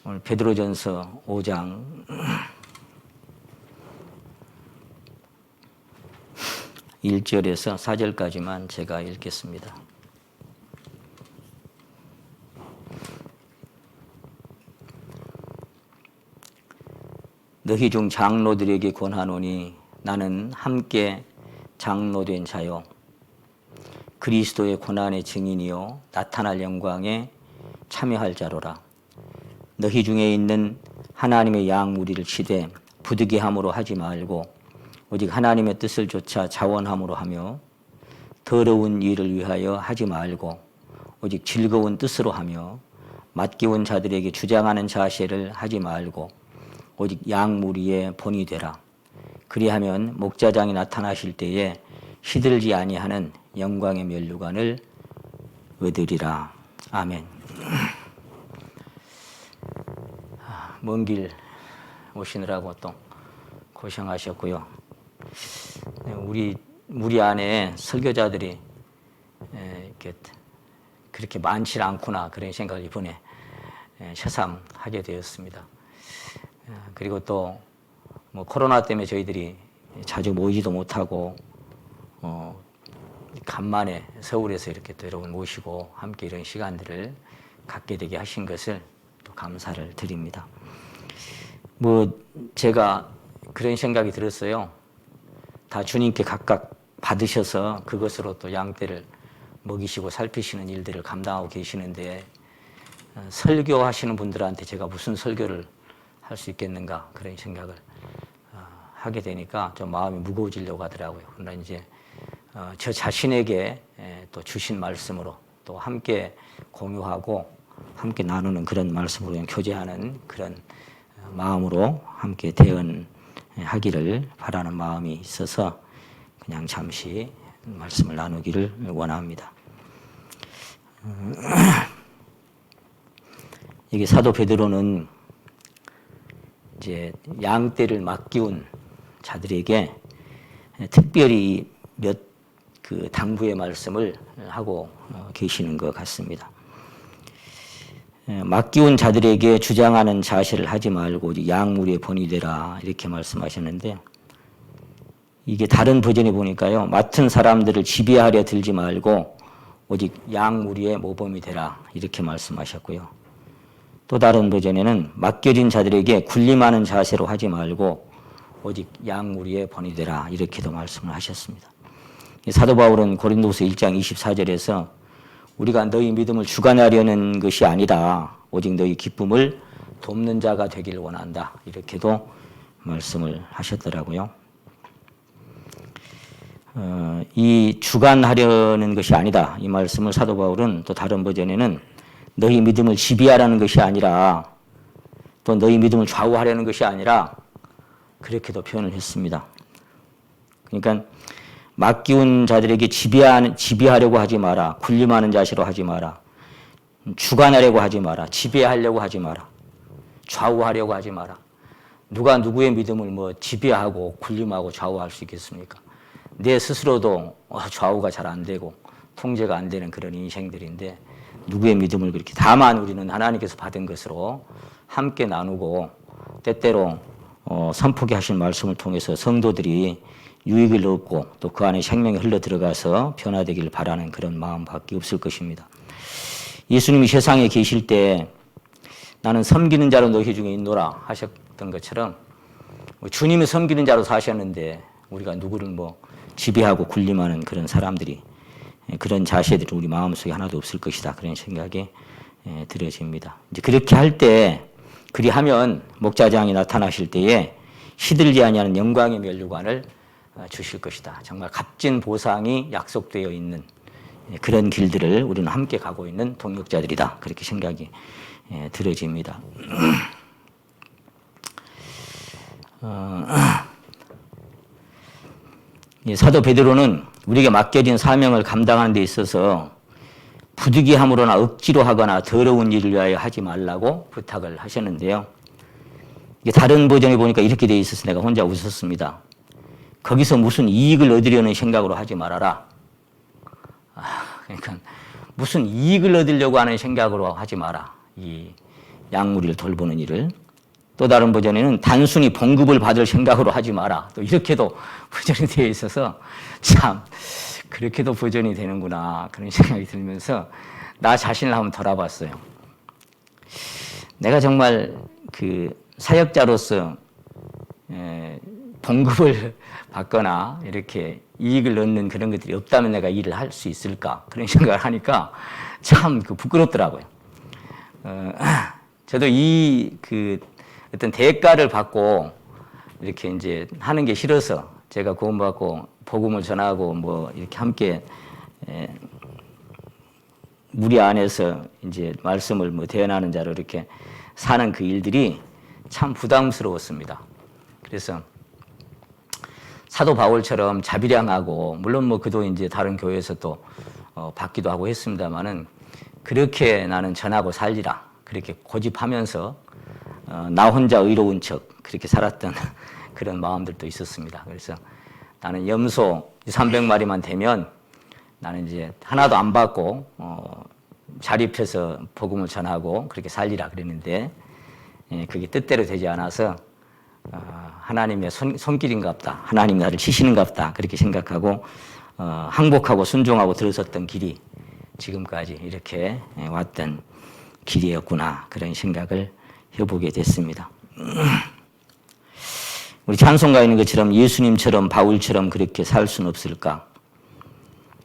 오늘 베드로전서 5장 1절에서 4절까지만 제가 읽겠습니다. 너희 중 장로들에게 권하노니 나는 함께 장로된 자요 그리스도의 고난의 증인이요 나타날 영광에 참여할 자로라. 너희 중에 있는 하나님의 양무리를 치되 부득이함으로 하지 말고 오직 하나님의 뜻을 좇아 자원함으로 하며 더러운 일을 위하여 하지 말고 오직 즐거운 뜻으로 하며 맡기운 자들에게 주장하는 자세를 하지 말고 오직 양무리의 본이 되라. 그리하면 목자장이 나타나실 때에 시들지 아니하는 영광의 면류관을 얻으리라. 아멘. 먼 길 오시느라고 또 고생하셨고요. 우리 안에 설교자들이 그렇게 많지 않구나 그런 생각을 이번에 새삼하게 되었습니다. 그리고 또 코로나 때문에 저희들이 자주 모이지도 못하고 간만에 서울에서 이렇게 또 여러분 모시고 함께 이런 시간들을 갖게 되게 하신 것을 또 감사를 드립니다. 제가 그런 생각이 들었어요. 다 주님께 각각 받으셔서 그것으로 또 양떼를 먹이시고 살피시는 일들을 감당하고 계시는데 설교하시는 분들한테 제가 무슨 설교를 할 수 있겠는가 그런 생각을 하게 되니까 좀 마음이 무거워지려고 하더라고요. 그러나 이제 저 자신에게 또 주신 말씀으로 또 함께 공유하고 함께 나누는 그런 말씀으로 교제하는 그런 마음으로 함께 대언하기를 바라는 마음이 있어서 그냥 잠시 말씀을 나누기를 원합니다. 이게 사도 베드로는 이제 양떼를 맡기운 자들에게 특별히 몇 당부의 말씀을 하고 계시는 것 같습니다. 맡기운 자들에게 주장하는 자세를 하지 말고 양무리의 본이 되라 이렇게 말씀하셨는데 이게 다른 버전에 보니까요. 맡은 사람들을 지배하려 들지 말고 오직 양무리의 모범이 되라 이렇게 말씀하셨고요. 또 다른 버전에는 맡겨진 자들에게 군림하는 자세로 하지 말고 오직 양무리의 본이 되라 이렇게도 말씀을 하셨습니다. 사도 바울은 고린도서 1장 24절에서 우리가 너희 믿음을 주관하려는 것이 아니다. 오직 너희 기쁨을 돕는 자가 되기를 원한다. 이렇게도 말씀을 하셨더라고요. 이 주관하려는 것이 아니다. 이 말씀을 사도 바울은 또 다른 버전에는 너희 믿음을 지배하라는 것이 아니라 또 너희 믿음을 좌우하려는 것이 아니라 그렇게도 표현을 했습니다. 그러니까 맡기운 자들에게 지배하려고 하지 마라. 군림하는 자세로 하지 마라. 주관하려고 하지 마라. 지배하려고 하지 마라. 좌우하려고 하지 마라. 누가 누구의 믿음을 지배하고 군림하고 좌우할 수 있겠습니까? 내 스스로도 좌우가 잘 안 되고 통제가 안 되는 그런 인생들인데 누구의 믿음을 그렇게 다만 우리는 하나님께서 받은 것으로 함께 나누고 때때로 선포게 하신 말씀을 통해서 성도들이 유익을 얻고 또 그 안에 생명이 흘러 들어가서 변화되기를 바라는 그런 마음밖에 없을 것입니다. 예수님이 세상에 계실 때 나는 섬기는 자로 너희 중에 있노라 하셨던 것처럼 주님이 섬기는 자로 사셨는데 우리가 누구를 지배하고 군림하는 그런 사람들이 그런 자세들이 우리 마음속에 하나도 없을 것이다. 그런 생각이 들어집니다. 이제 그렇게 할 때 그리하면 목자장이 나타나실 때에 시들지 아니하는 영광의 면류관을 주실 것이다. 정말 값진 보상이 약속되어 있는 그런 길들을 우리는 함께 가고 있는 동역자들이다. 그렇게 생각이 들어집니다. 사도 베드로는 우리에게 맡겨진 사명을 감당하는 데 있어서 부득이함으로나 억지로 하거나 더러운 일을 위하여 하지 말라고 부탁을 하셨는데요. 다른 버전에 보니까 이렇게 되어 있어서 내가 혼자 웃었습니다. 거기서 무슨 이익을 얻으려는 생각으로 하지 말아라. 그러니까 무슨 이익을 얻으려고 하는 생각으로 하지 마라. 이 약물이를 돌보는 일을. 또 다른 버전에는 단순히 봉급을 받을 생각으로 하지 마라. 또 이렇게도 버전이 되어 있어서 참 그렇게도 버전이 되는구나 그런 생각이 들면서 나 자신을 한번 돌아봤어요. 내가 정말 그 사역자로서 봉급을 받거나 이렇게 이익을 얻는 그런 것들이 없다면 내가 일을 할 수 있을까 그런 생각을 하니까 참 부끄럽더라고요. 저도 그 어떤 대가를 받고 이렇게 이제 하는 게 싫어서 제가 구원받고 복음을 전하고 뭐 이렇게 함께 무리 안에서 이제 말씀을 뭐 대언하는 자로 이렇게 사는 그 일들이 참 부담스러웠습니다. 그래서 사도 바울처럼 자비량하고 물론 뭐 그도 이제 다른 교회에서 또 받기도 하고 했습니다만은 그렇게 나는 전하고 살리라 그렇게 고집하면서 나 혼자 의로운 척 그렇게 살았던 그런 마음들도 있었습니다. 그래서 나는 염소 300마리만 되면 나는 이제 하나도 안 받고 자립해서 복음을 전하고 그렇게 살리라 그랬는데 그게 뜻대로 되지 않아서 하나님의 손길인갑다. 하나님 나를 치시는갑다. 그렇게 생각하고 항복하고 순종하고 들어섰던 길이 지금까지 이렇게 왔던 길이었구나. 그런 생각을 해보게 됐습니다. 우리 찬송가에 있는 것처럼 예수님처럼 바울처럼 그렇게 살 수는 없을까?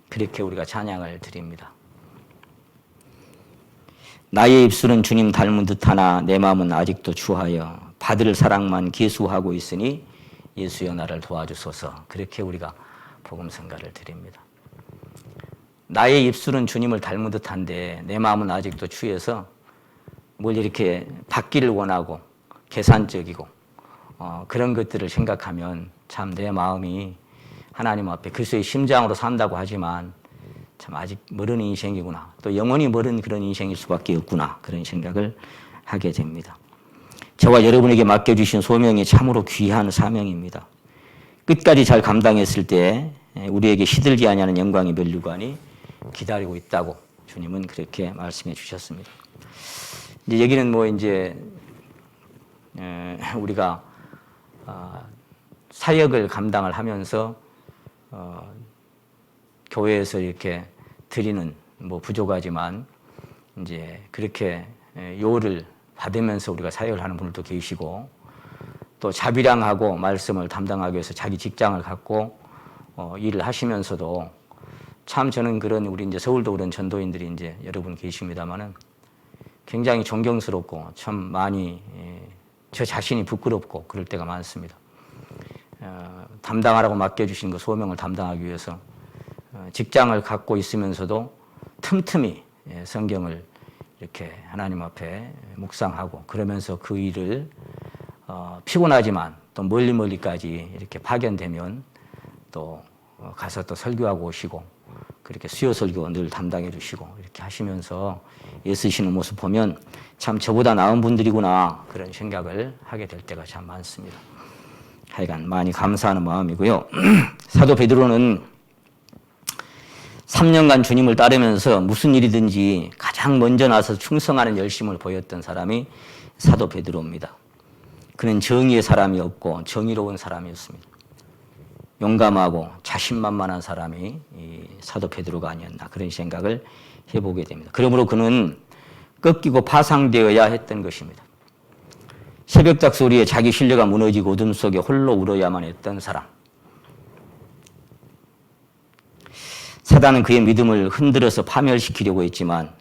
그렇게 우리가 찬양을 드립니다. 나의 입술은 주님 닮은 듯하나 내 마음은 아직도 추하여 받을 사랑만 계수하고 있으니 예수여 나를 도와주소서. 그렇게 우리가 복음성가를 드립니다. 나의 입술은 주님을 닮은 듯한데 내 마음은 아직도 추해서 뭘 이렇게 받기를 원하고 계산적이고 그런 것들을 생각하면 참 내 마음이 하나님 앞에 그리스도의 심장으로 산다고 하지만 참 아직 멀은 인생이구나. 또 영원히 멀은 그런 인생일 수밖에 없구나. 그런 생각을 하게 됩니다. 저와 여러분에게 맡겨주신 소명이 참으로 귀한 사명입니다. 끝까지 잘 감당했을 때 우리에게 시들지 아니하는 영광의 면류관이 기다리고 있다고 주님은 그렇게 말씀해 주셨습니다. 이제 여기는 뭐 이제 우리가 사역을 감당을 하면서 교회에서 이렇게 드리는 뭐 부족하지만 이제 그렇게 요를 받으면서 우리가 사역을 하는 분들도 계시고 또 자비량하고 말씀을 담당하기 위해서 자기 직장을 갖고 일을 하시면서도 참 저는 그런 우리 이제 서울도 그런 전도인들이 이제 여러분 계십니다만은 굉장히 존경스럽고 참 많이 저 자신이 부끄럽고 그럴 때가 많습니다. 담당하라고 맡겨주신 그 소명을 담당하기 위해서 직장을 갖고 있으면서도 틈틈이 성경을 이렇게 하나님 앞에 묵상하고 그러면서 그 일을 피곤하지만 또 멀리까지 이렇게 파견되면 또 가서 또 설교하고 오시고 그렇게 수요 설교 늘 담당해 주시고 이렇게 하시면서 애쓰시는 모습 보면 참 저보다 나은 분들이구나 그런 생각을 하게 될 때가 참 많습니다. 하여간 많이 감사하는 마음이고요. 사도 베드로는 3년간 주님을 따르면서 무슨 일이든지 가장 먼저 나서 충성하는 열심을 보였던 사람이 사도 베드로입니다. 그는 정의의 사람이었고 정의로운 사람이었습니다. 용감하고 자신만만한 사람이 이 사도 베드로가 아니었나 그런 생각을 해보게 됩니다. 그러므로 그는 꺾이고 파상되어야 했던 것입니다. 새벽닭 소리에 자기 신뢰가 무너지고 어둠 속에 홀로 울어야만 했던 사람. 사단은 그의 믿음을 흔들어서 파멸시키려고 했지만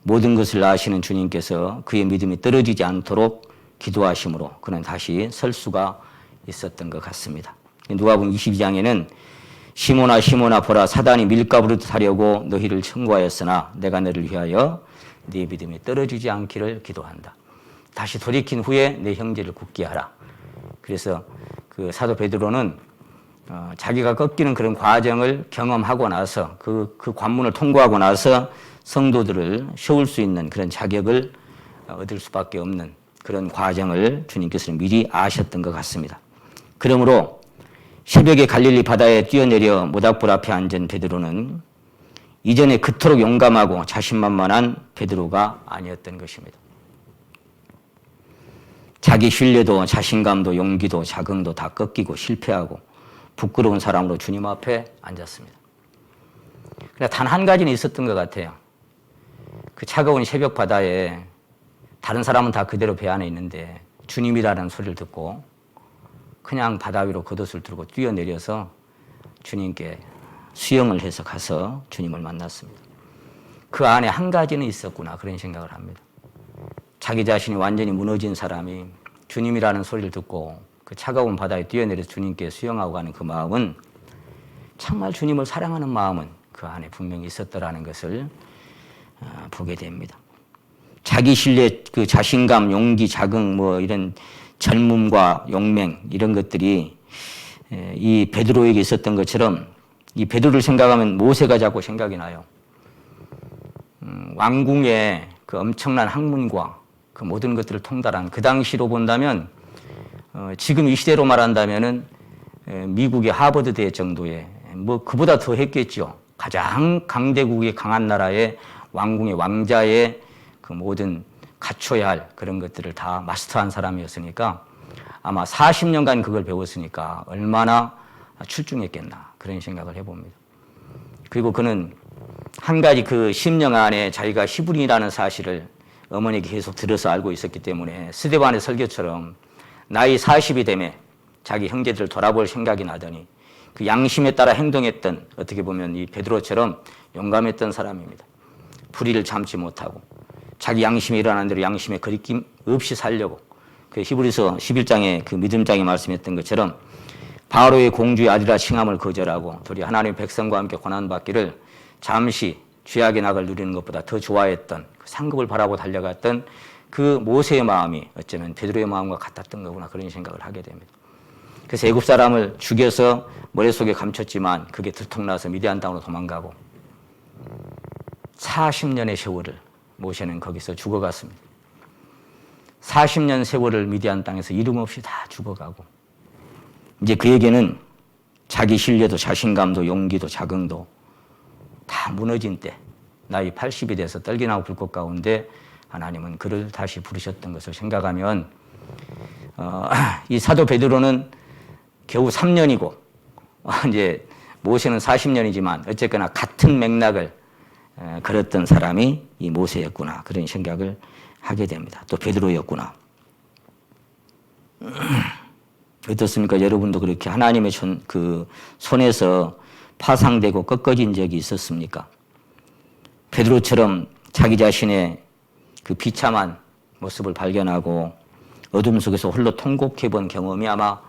모든 것을 아시는 주님께서 그의 믿음이 떨어지지 않도록 기도하심으로 그는 다시 설 수가 있었던 것 같습니다. 누가복음 22장에는 시몬아 시몬아 보라 사단이 밀가부르듯 하려고 너희를 청구하였으나 내가 너를 위하여 네 믿음이 떨어지지 않기를 기도한다. 다시 돌이킨 후에 내 형제를 굳게 하라. 그래서 그 사도 베드로는 자기가 꺾이는 그런 과정을 경험하고 나서 그 관문을 통과하고 나서 성도들을 세울 수 있는 그런 자격을 얻을 수밖에 없는 그런 과정을 주님께서는 미리 아셨던 것 같습니다. 그러므로 새벽에 갈릴리 바다에 뛰어내려 모닥불 앞에 앉은 베드로는 이전에 그토록 용감하고 자신만만한 베드로가 아니었던 것입니다. 자기 신뢰도 자신감도 용기도 자긍도 다 꺾이고 실패하고 부끄러운 사람으로 주님 앞에 앉았습니다. 그러나 단 한 가지는 있었던 것 같아요. 그 차가운 새벽 바다에 다른 사람은 다 그대로 배 안에 있는데 주님이라는 소리를 듣고 그냥 바다 위로 겉옷을 들고 뛰어내려서 주님께 수영을 해서 가서 주님을 만났습니다. 그 안에 한 가지는 있었구나 그런 생각을 합니다. 자기 자신이 완전히 무너진 사람이 주님이라는 소리를 듣고 그 차가운 바다에 뛰어내려서 주님께 수영하고 가는 그 마음은 정말 주님을 사랑하는 마음은 그 안에 분명히 있었더라는 것을 보게 됩니다. 자기 신뢰, 그 자신감, 용기, 자긍, 뭐 이런 젊음과 용맹 이런 것들이 이 베드로에게 있었던 것처럼 이 베드로를 생각하면 모세가 자꾸 생각이 나요. 왕궁의 그 엄청난 학문과 그 모든 것들을 통달한 그 당시로 본다면 지금 이 시대로 말한다면은 미국의 하버드대 정도의 뭐 그보다 더 했겠죠. 가장 강대국이 강한 나라의 왕궁의 왕자의 그 모든 갖춰야 할 그런 것들을 다 마스터한 사람이었으니까 아마 40년간 그걸 배웠으니까 얼마나 출중했겠나 그런 생각을 해봅니다. 그리고 그는 한 가지 그 심령 안에 자기가 히브리인이라는 사실을 어머니에게 계속 들어서 알고 있었기 때문에 스데반의 설교처럼 나이 40이 되면 자기 형제들을 돌아볼 생각이 나더니 그 양심에 따라 행동했던 어떻게 보면 이 베드로처럼 용감했던 사람입니다. 불의를 참지 못하고 자기 양심이 일어나는 대로 양심에 거리낌 없이 살려고 그 히브리서 11장에 그 믿음장이 말씀했던 것처럼 바로의 공주의 아들이라 칭함을 거절하고 도리 하나님의 백성과 함께 고난받기를 잠시 죄악의 낙을 누리는 것보다 더 좋아했던 그 상급을 바라고 달려갔던 그 모세의 마음이 어쩌면 베드로의 마음과 같았던 거구나 그런 생각을 하게 됩니다. 그래서 애굽 사람을 죽여서 머릿속에 감췄지만 그게 들통나서 미디안 땅으로 도망가고 40년의 세월을 모세는 거기서 죽어갔습니다. 40년 세월을 미디안 땅에서 이름 없이 다 죽어가고 이제 그에게는 자기 신뢰도 자신감도 용기도 자긍도 다 무너진 때 나이 80이 돼서 떨기나무 불꽃 가운데 하나님은 그를 다시 부르셨던 것을 생각하면 이 사도 베드로는 겨우 3년이고 이제 모세는 40년이지만 어쨌거나 같은 맥락을 걸었던 사람이 이 모세였구나 그런 생각을 하게 됩니다. 또 베드로였구나. 어떻습니까? 여러분도 그렇게 하나님의 그 손에서 파상되고 꺾어진 적이 있었습니까? 베드로처럼 자기 자신의 그 비참한 모습을 발견하고 어둠 속에서 홀로 통곡해 본 경험이 아마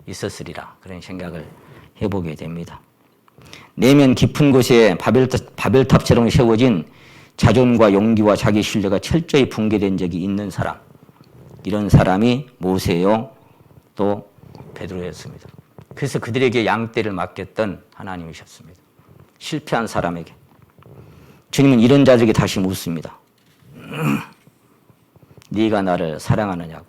있었으리라 그런 생각을 해보게 됩니다. 내면 깊은 곳에 바벨탑처럼 세워진 자존과 용기와 자기 신뢰가 철저히 붕괴된 적이 있는 사람, 이런 사람이 모세요 또 베드로였습니다. 그래서 그들에게 양떼를 맡겼던 하나님이셨습니다. 실패한 사람에게. 주님은 이런 자들에게 다시 묻습니다. 네가 나를 사랑하느냐고.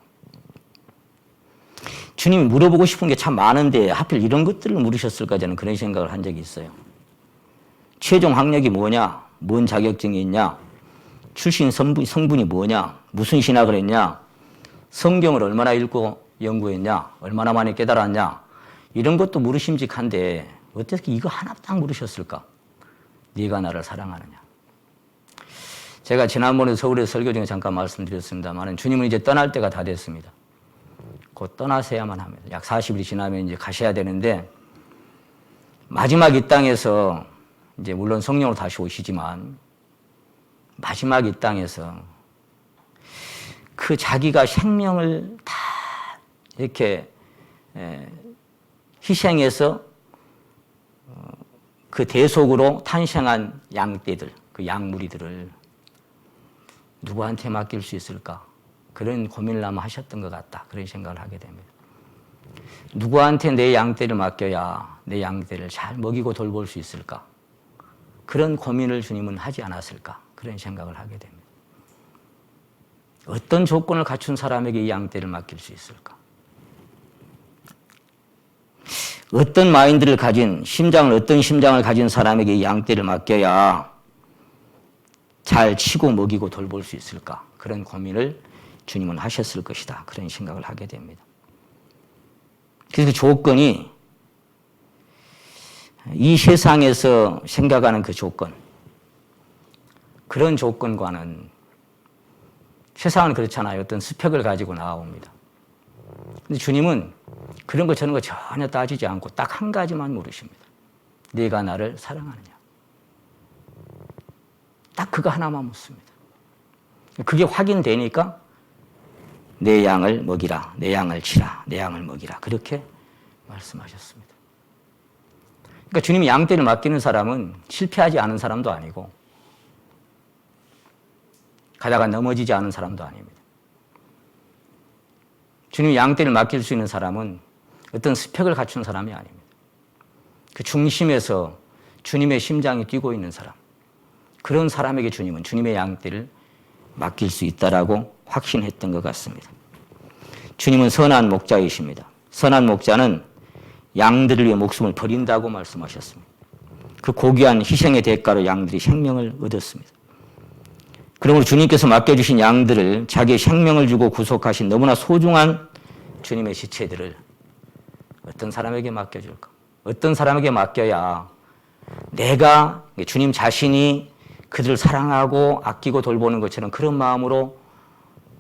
주님이 물어보고 싶은 게 참 많은데 하필 이런 것들을 물으셨을까 저는 그런 생각을 한 적이 있어요. 최종 학력이 뭐냐? 뭔 자격증이 있냐? 출신 성분이 뭐냐? 무슨 신학을 했냐? 성경을 얼마나 읽고 연구했냐? 얼마나 많이 깨달았냐? 이런 것도 물으심직한데 어떻게 이거 하나 딱 물으셨을까? 네가 나를 사랑하느냐? 제가 지난번에 서울에서 설교 중에 잠깐 말씀드렸습니다만 주님은 이제 떠날 때가 다 됐습니다. 곧 떠나셔야만 합니다. 약 40일이 지나면 이제 가셔야 되는데 마지막 이 땅에서 이제 물론 성령으로 다시 오시지만 마지막 이 땅에서 그 자기가 생명을 다 이렇게 희생해서 그 대속으로 탄생한 양떼들, 그 양무리들을 누구한테 맡길 수 있을까? 그런 고민을 아마 하셨던 것 같다. 그런 생각을 하게 됩니다. 누구한테 내 양떼를 맡겨야 내 양떼를 잘 먹이고 돌볼 수 있을까? 그런 고민을 주님은 하지 않았을까? 그런 생각을 하게 됩니다. 어떤 조건을 갖춘 사람에게 이 양떼를 맡길 수 있을까? 어떤 마인드를 가진 어떤 심장을 가진 사람에게 이 양떼를 맡겨야 잘 치고 먹이고 돌볼 수 있을까? 그런 고민을 주님은 하셨을 것이다. 그런 생각을 하게 됩니다. 그래서 그 조건이 이 세상에서 생각하는 그 조건, 그런 조건과는 세상은 그렇잖아요. 어떤 스펙을 가지고 나옵니다. 근데 주님은 그런 거 저런 거 전혀 따지지 않고 딱 한 가지만 물으십니다. 네가 나를 사랑하느냐? 딱 그거 하나만 묻습니다. 그게 확인되니까 내 양을 먹이라, 내 양을 치라, 내 양을 먹이라 그렇게 말씀하셨습니다. 그러니까 주님이 양떼를 맡기는 사람은 실패하지 않은 사람도 아니고 가다가 넘어지지 않은 사람도 아닙니다. 주님이 양떼를 맡길 수 있는 사람은 어떤 스펙을 갖춘 사람이 아닙니다. 그 중심에서 주님의 심장이 뛰고 있는 사람, 그런 사람에게 주님은 주님의 양떼를 맡길 수 있다라고 확신했던 것 같습니다. 주님은 선한 목자이십니다. 선한 목자는 양들을 위해 목숨을 버린다고 말씀하셨습니다. 그 고귀한 희생의 대가로 양들이 생명을 얻었습니다. 그러므로 주님께서 맡겨주신 양들을 자기의 생명을 주고 구속하신 너무나 소중한 주님의 지체들을 어떤 사람에게 맡겨줄까? 어떤 사람에게 맡겨야 내가 주님 자신이 그들을 사랑하고 아끼고 돌보는 것처럼 그런 마음으로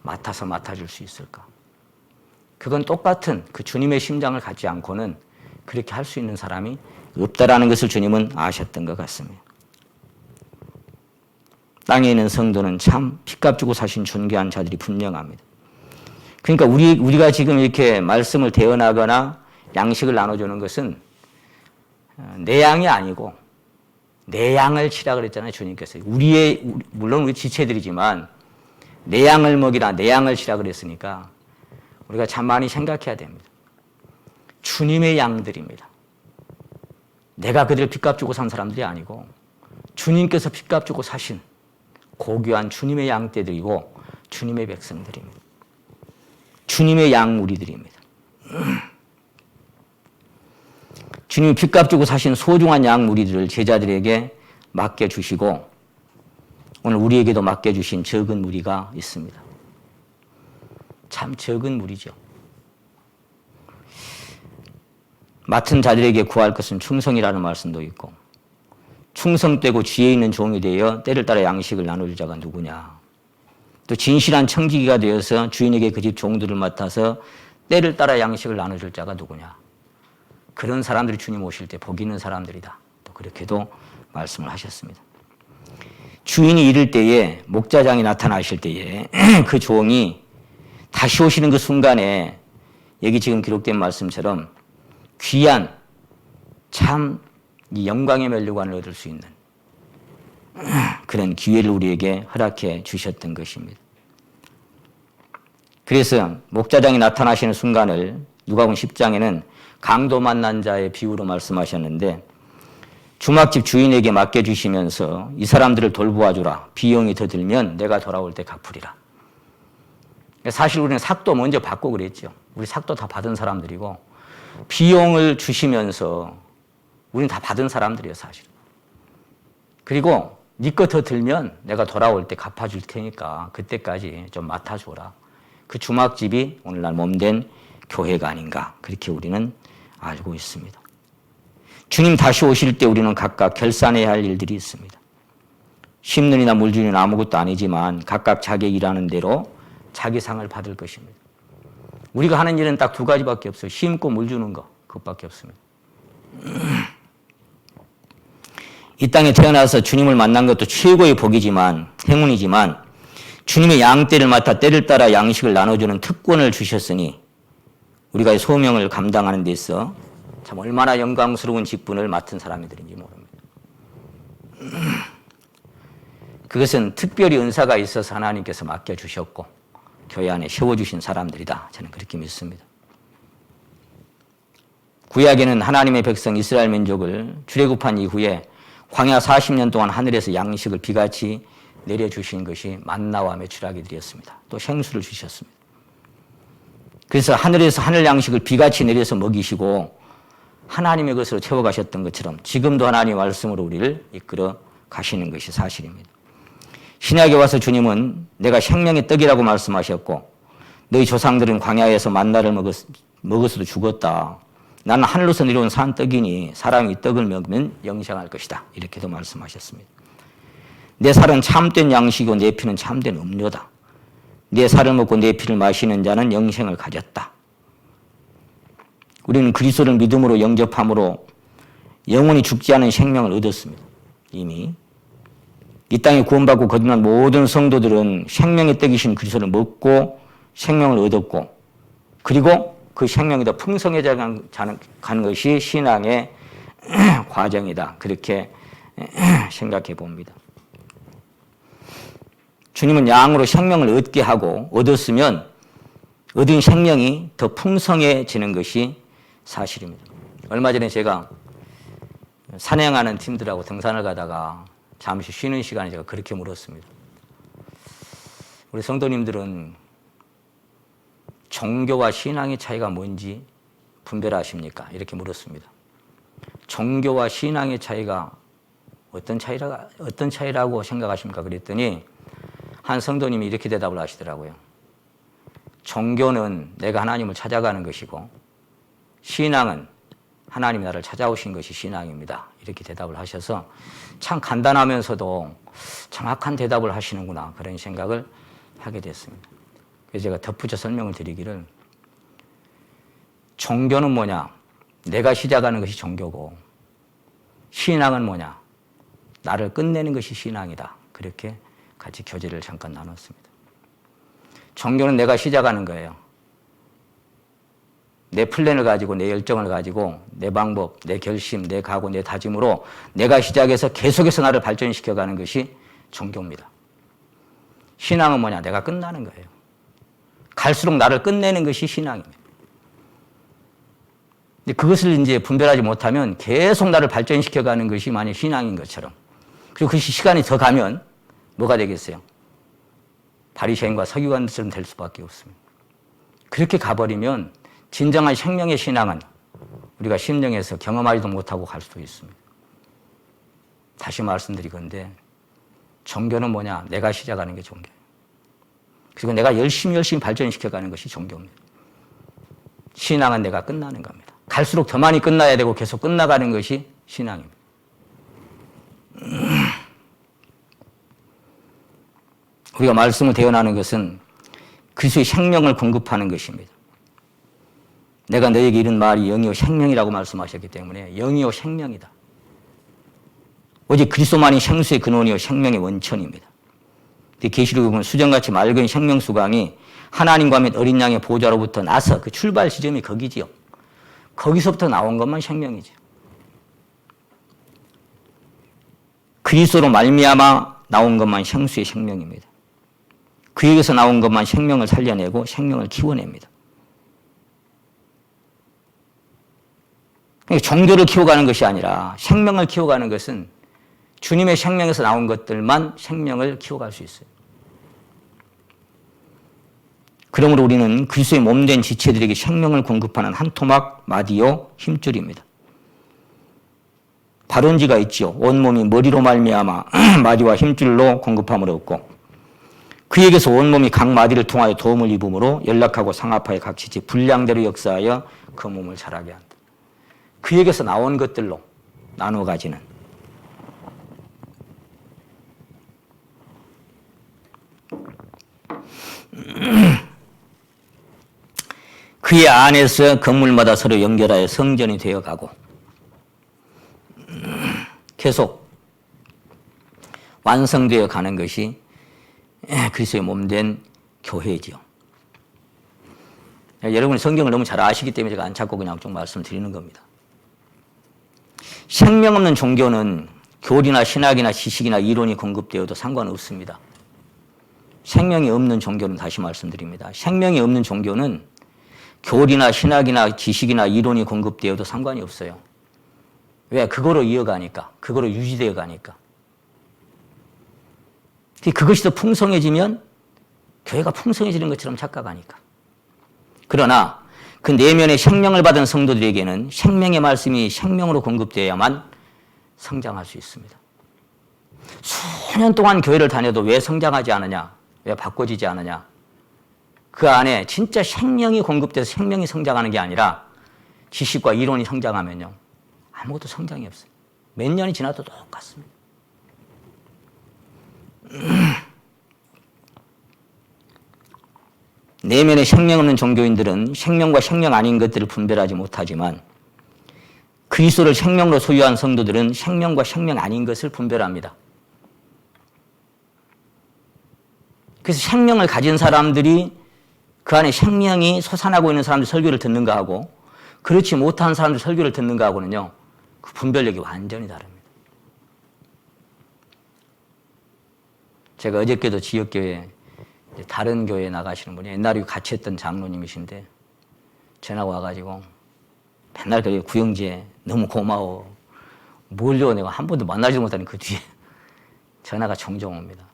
맡아줄 수 있을까? 그건 똑같은 그 주님의 심장을 갖지 않고는 그렇게 할 수 있는 사람이 없다라는 것을 주님은 아셨던 것 같습니다. 땅에 있는 성도는 참 핏값 주고 사신 존귀한 자들이 분명합니다. 그러니까 우리가 지금 이렇게 말씀을 대언하거나 양식을 나눠주는 것은 내 양이 아니고 내 양을 치라 그랬잖아요, 주님께서. 물론 우리 지체들이지만 내 양을 먹이라, 내 양을 치라 그랬으니까 우리가 참 많이 생각해야 됩니다. 주님의 양들입니다. 내가 그들을 핏값 주고 산 사람들이 아니고 주님께서 핏값 주고 사신 고귀한 주님의 양떼들이고 주님의 백성들입니다. 주님의 양무리들입니다. 주님이 핏값 주고 사신 소중한 양무리들을 제자들에게 맡겨주시고 오늘 우리에게도 맡겨주신 적은 무리가 있습니다. 참 적은 무리죠. 맡은 자들에게 구할 것은 충성이라는 말씀도 있고 충성되고 지혜 있는 종이 되어 때를 따라 양식을 나눌 자가 누구냐. 또 진실한 청지기가 되어서 주인에게 그 집 종들을 맡아서 때를 따라 양식을 나눠줄 자가 누구냐. 그런 사람들이 주님 오실 때 복 있는 사람들이다. 또 그렇게도 말씀을 하셨습니다. 주인이 이를 때에 목자장이 나타나실 때에 그 종이 다시 오시는 그 순간에 여기 지금 기록된 말씀처럼 귀한 참 이 영광의 면류관을 얻을 수 있는 그런 기회를 우리에게 허락해 주셨던 것입니다. 그래서 목자장이 나타나시는 순간을 누가복음 10장에는 강도 만난 자의 비유로 말씀하셨는데 주막집 주인에게 맡겨주시면서 이 사람들을 돌보아주라. 비용이 더 들면 내가 돌아올 때 갚으리라. 사실 우리는 삭도 먼저 받고 그랬죠. 우리 삭도 다 받은 사람들이고 비용을 주시면서 우리는 다 받은 사람들이에요, 사실. 그리고 네 거 더 들면 내가 돌아올 때 갚아줄 테니까 그때까지 좀 맡아줘라. 그 주막집이 오늘날 몸된 교회가 아닌가 그렇게 우리는 알고 있습니다. 주님 다시 오실 때 우리는 각각 결산해야 할 일들이 있습니다. 심는 이나 물주는 아무것도 아니지만 각각 자기 일하는 대로 자기 상을 받을 것입니다. 우리가 하는 일은 딱 두 가지밖에 없어요. 심고 물 주는 거 그것밖에 없습니다. 이 땅에 태어나서 주님을 만난 것도 최고의 복이지만 행운이지만 주님의 양떼를 맡아 때를 따라 양식을 나눠주는 특권을 주셨으니 우리가 이 소명을 감당하는 데 있어 참 얼마나 영광스러운 직분을 맡은 사람들인지 모릅니다. 그것은 특별히 은사가 있어서 하나님께서 맡겨주셨고 교회 안에 세워주신 사람들이다. 저는 그렇게 믿습니다. 구약에는 하나님의 백성 이스라엘 민족을 출애굽한 이후에 광야 40년 동안 하늘에서 양식을 비같이 내려주신 것이 만나와 메추라기들이었습니다. 또 생수를 주셨습니다. 그래서 하늘에서 하늘 양식을 비같이 내려서 먹이시고 하나님의 것으로 채워가셨던 것처럼 지금도 하나님의 말씀으로 우리를 이끌어 가시는 것이 사실입니다. 신약에 와서 주님은 내가 생명의 떡이라고 말씀하셨고 너희 조상들은 광야에서 만나를 먹었어도 죽었다. 나는 하늘로서 내려온 산 떡이니 사람이 이 떡을 먹으면 영생할 것이다. 이렇게도 말씀하셨습니다. 내 살은 참된 양식이고 내 피는 참된 음료다. 내 살을 먹고 내 피를 마시는 자는 영생을 가졌다. 우리는 그리스도를 믿음으로 영접함으로 영원히 죽지 않은 생명을 얻었습니다. 이미 이 땅에 구원받고 거듭난 모든 성도들은 생명의 떡이신 그리스도를 먹고 생명을 얻었고 그리고 그 생명이 더 풍성해져 가는 것이 신앙의 과정이다. 그렇게 생각해 봅니다. 주님은 양으로 생명을 얻게 하고 얻었으면 얻은 생명이 더 풍성해지는 것이 사실입니다. 얼마 전에 제가 산행하는 팀들하고 등산을 가다가 잠시 쉬는 시간에 제가 그렇게 물었습니다. 우리 성도님들은 종교와 신앙의 차이가 뭔지 분별하십니까? 이렇게 물었습니다. 종교와 신앙의 차이가 어떤 차이라고 생각하십니까? 그랬더니 한 성도님이 이렇게 대답을 하시더라고요. 종교는 내가 하나님을 찾아가는 것이고 신앙은 하나님이 나를 찾아오신 것이 신앙입니다. 이렇게 대답을 하셔서 참 간단하면서도 정확한 대답을 하시는구나 그런 생각을 하게 됐습니다. 그래서 제가 덧붙여 설명을 드리기를 종교는 뭐냐? 내가 시작하는 것이 종교고 신앙은 뭐냐? 나를 끝내는 것이 신앙이다. 그렇게 같이 교제를 잠깐 나눴습니다. 종교는 내가 시작하는 거예요. 내 플랜을 가지고 내 열정을 가지고 내 방법, 내 결심, 내 각오, 내 다짐으로 내가 시작해서 계속해서 나를 발전시켜가는 것이 종교입니다. 신앙은 뭐냐? 내가 끝나는 거예요. 갈수록 나를 끝내는 것이 신앙입니다. 근데 그것을 이제 분별하지 못하면 계속 나를 발전시켜가는 것이 만약 신앙인 것처럼 그리고 그 시간이 더 가면 뭐가 되겠어요? 바리새인과 서기관들처럼 될 수밖에 없습니다. 그렇게 가버리면 진정한 생명의 신앙은 우리가 심령에서 경험하지도 못하고 갈 수도 있습니다. 다시 말씀드리건대 종교는 뭐냐? 내가 시작하는 게 종교예요. 그리고 내가 열심히 발전시켜가는 것이 종교입니다. 신앙은 내가 끝나는 겁니다. 갈수록 더 많이 끝나야 되고 계속 끝나가는 것이 신앙입니다. 우리가 말씀을 대언하는 것은 그리스도의 생명을 공급하는 것입니다. 내가 너에게 이른 말이 영이요 생명이라고 말씀하셨기 때문에 영이요 생명이다. 오직 그리스도만이 생수의 근원이요 생명의 원천입니다. 계시록에 보면 수정같이 맑은 생명수강이 하나님과 및 어린 양의 보좌로부터 나서 그 출발 지점이 거기지요. 거기서부터 나온 것만 생명이죠. 그리스도로 말미암아 나온 것만 생수의 생명입니다. 그에게서 나온 것만 생명을 살려내고 생명을 키워냅니다. 종교를 키워가는 것이 아니라 생명을 키워가는 것은 주님의 생명에서 나온 것들만 생명을 키워갈 수 있어요. 그러므로 우리는 그리스도의 몸된 지체들에게 생명을 공급하는 한 토막 마디요 힘줄입니다. 발원지가 있죠. 온몸이 머리로 말미암아 마디와 힘줄로 공급함을 얻고 그에게서 온몸이 각 마디를 통하여 도움을 입음으로 연락하고 상하파의 각지지 분량대로 역사하여 그 몸을 자라게 한다. 그에게서 나온 것들로 나누어 가지는 그의 안에서 건물마다 서로 연결하여 성전이 되어가고 계속 완성되어 가는 것이 그리스도의 몸된 교회지요. 여러분이 성경을 너무 잘 아시기 때문에 제가 안 찾고 그냥 좀 말씀드리는 겁니다. 생명 없는 종교는 교리나 신학이나 지식이나 이론이 공급되어도 상관없습니다. 생명이 없는 종교는 다시 말씀드립니다. 생명이 없는 종교는 교리나 신학이나 지식이나 이론이 공급되어도 상관이 없어요. 왜? 그거로 이어가니까. 그거로 유지되어 가니까. 그것이 더 풍성해지면 교회가 풍성해지는 것처럼 착각하니까. 그러나 그 내면의 생명을 받은 성도들에게는 생명의 말씀이 생명으로 공급되어야만 성장할 수 있습니다. 수년 동안 교회를 다녀도 왜 성장하지 않느냐? 왜 바꿔지지 않느냐? 그 안에 진짜 생명이 공급돼서 생명이 성장하는 게 아니라 지식과 이론이 성장하면요. 아무것도 성장이 없어요. 몇 년이 지나도 똑같습니다. 내면에 생명 없는 종교인들은 생명과 생명 아닌 것들을 분별하지 못하지만 그리스도를 생명으로 소유한 성도들은 생명과 생명 아닌 것을 분별합니다. 그래서 생명을 가진 사람들이 그 안에 생명이 솟아나고 있는 사람들 설교를 듣는가 하고 그렇지 못한 사람들 설교를 듣는가 하고는요. 그 분별력이 완전히 다릅니다. 제가 어저께도 지역교회 다른 교회에 나가시는 분이 옛날에 같이 했던 장로님이신데 전화가 와가지고 맨날 그래 구영재 너무 고마워. 뭘요? 내가 한 번도 만나지 못하는 그 뒤에 전화가 종종 옵니다.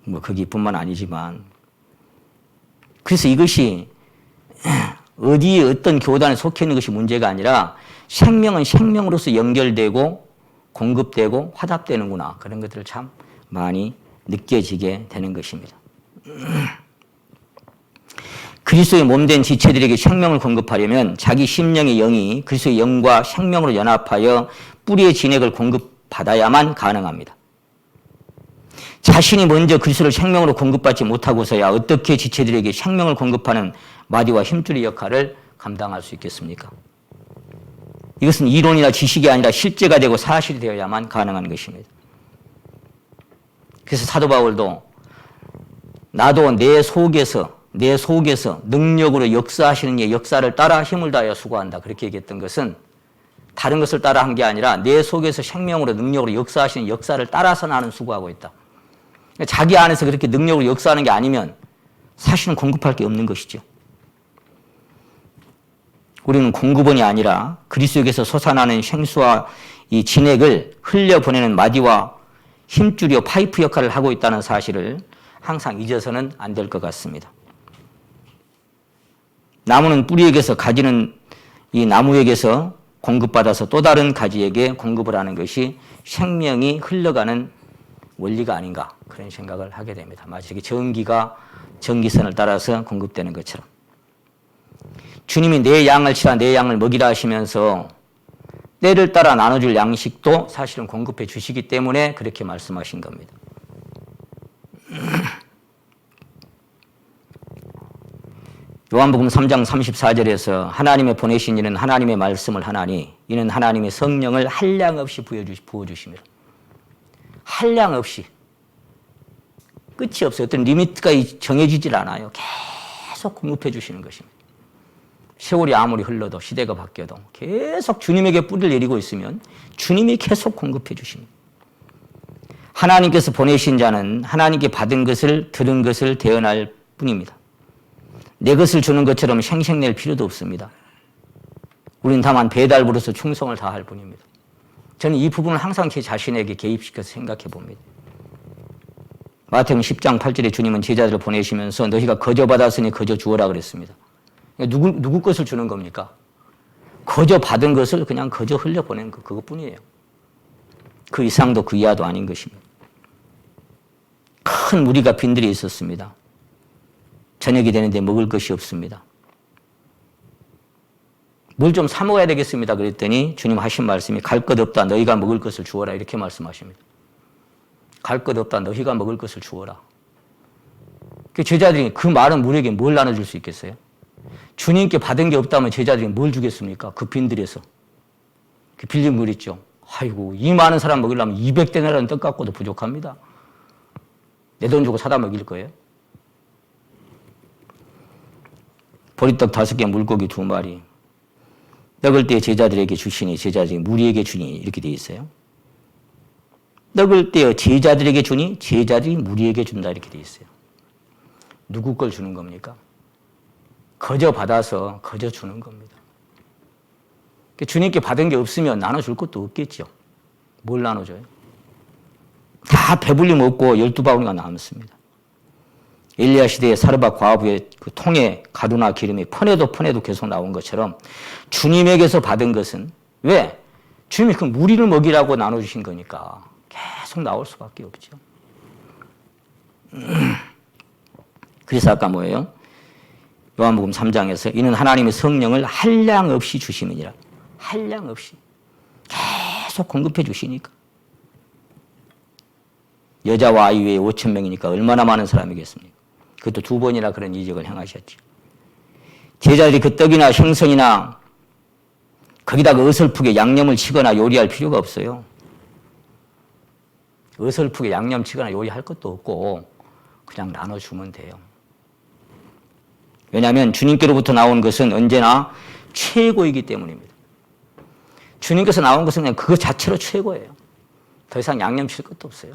뭐 거기뿐만 아니지만 그래서 이것이 어디에 어떤 교단에 속해 있는 것이 문제가 아니라 생명은 생명으로서 연결되고 공급되고 화답되는구나. 그런 것들을 참 많이 느껴지게 되는 것입니다. 그리스도의 몸된 지체들에게 생명을 공급하려면 자기 심령의 영이 그리스도의 영과 생명으로 연합하여 뿌리의 진액을 공급받아야만 가능합니다. 자신이 먼저 그리스도를 생명으로 공급받지 못하고서야 어떻게 지체들에게 생명을 공급하는 마디와 힘줄의 역할을 감당할 수 있겠습니까? 이것은 이론이나 지식이 아니라 실제가 되고 사실이 되어야만 가능한 것입니다. 그래서 사도 바울도 나도 내 속에서 능력으로 역사하시는 이 역사를 따라 힘을 다하여 수고한다. 그렇게 얘기했던 것은 다른 것을 따라 한 게 아니라 내 속에서 생명으로 능력으로 역사하시는 역사를 따라서 나는 수고하고 있다. 자기 안에서 그렇게 능력으로 역사하는 게 아니면 사실은 공급할 게 없는 것이죠. 우리는 공급원이 아니라 그리스도에게서 솟아나는 생수와 이 진액을 흘려보내는 마디와 힘줄이요 파이프 역할을 하고 있다는 사실을 항상 잊어서는 안 될 것 같습니다. 나무는 뿌리에게서 가지는 이 나무에게서 공급받아서 또 다른 가지에게 공급을 하는 것이 생명이 흘러가는 원리가 아닌가 그런 생각을 하게 됩니다. 마치 전기가 전기선을 따라서 공급되는 것처럼 주님이 내 양을 치라 내 양을 먹이라 하시면서 때를 따라 나눠줄 양식도 사실은 공급해 주시기 때문에 그렇게 말씀하신 겁니다. 요한복음 3장 34절에서 하나님의 보내신 이는 하나님의 말씀을 하나니 이는 하나님의 성령을 한량 없이 부어주심이라. 한량 없이 끝이 없어요. 어떤 리미트가 정해지질 않아요. 계속 공급해 주시는 것입니다. 세월이 아무리 흘러도 시대가 바뀌어도 계속 주님에게 뿌리를 내리고 있으면 주님이 계속 공급해 주십니다. 하나님께서 보내신 자는 하나님께 받은 것을 들은 것을 대언할 뿐입니다. 내 것을 주는 것처럼 생색낼 필요도 없습니다. 우리는 다만 배달부로서 충성을 다할 뿐입니다. 저는 이 부분을 항상 제 자신에게 개입시켜서 생각해 봅니다. 마태복음 10장 8절에 주님은 제자들을 보내시면서 너희가 거저 받았으니 거저 주어라 그랬습니다. 누구 것을 주는 겁니까? 거저 받은 것을 그냥 거저 흘려보낸 것 그것뿐이에요. 그 이상도 그 이하도 아닌 것입니다. 큰 무리가 빈들이 있었습니다. 저녁이 되는데 먹을 것이 없습니다. 뭘 좀 사 먹어야 되겠습니다. 그랬더니 주님 하신 말씀이 갈 것 없다. 너희가 먹을 것을 주어라. 이렇게 말씀하십니다. 갈 것 없다. 너희가 먹을 것을 주어라. 그 제자들이 그 많은 무리에게 뭘 나눠줄 수 있겠어요? 주님께 받은 게 없다면 제자들이 뭘 주겠습니까? 그 빈들에서. 그 빌린 물 있죠. 아이고 이 많은 사람 먹이려면 200데나리온 떡 갖고도 부족합니다. 내 돈 주고 사다 먹일 거예요? 보리떡 5개, 물고기 2마리. 떡을 떼어 제자들에게 주시니 제자들이 무리에게 주니 이렇게 되어 있어요. 떡을 떼어 제자들에게 주니 제자들이 무리에게 준다 이렇게 되어 있어요. 누구 걸 주는 겁니까? 거저 받아서 거저 주는 겁니다. 주님께 받은 게 없으면 나눠줄 것도 없겠죠. 뭘 나눠줘요? 다 배불리 먹고 12바구니가 남습니다. 엘리야 시대의 사르밧 과부의 그 통에 가루나 기름이 퍼내도 계속 나온 것처럼 주님에게서 받은 것은 왜? 주님이 그 무리를 먹이라고 나눠주신 거니까 계속 나올 수밖에 없죠. 그래서 아까 뭐예요? 요한복음 3장에서 이는 하나님의 성령을 한량 없이 주시느니라. 한량 없이. 계속 공급해 주시니까. 여자와 아이 외에 5천 명이니까 얼마나 많은 사람이겠습니까? 그것도 2번이나 그런 이적을 행하셨죠. 제자들이 그 떡이나 생선이나 거기다가 어설프게 양념을 치거나 요리할 필요가 없어요. 어설프게 양념 치거나 요리할 것도 없고 그냥 나눠주면 돼요. 왜냐하면 주님께로부터 나온 것은 언제나 최고이기 때문입니다. 주님께서 나온 것은 그냥 그것 자체로 최고예요. 더 이상 양념 칠 것도 없어요.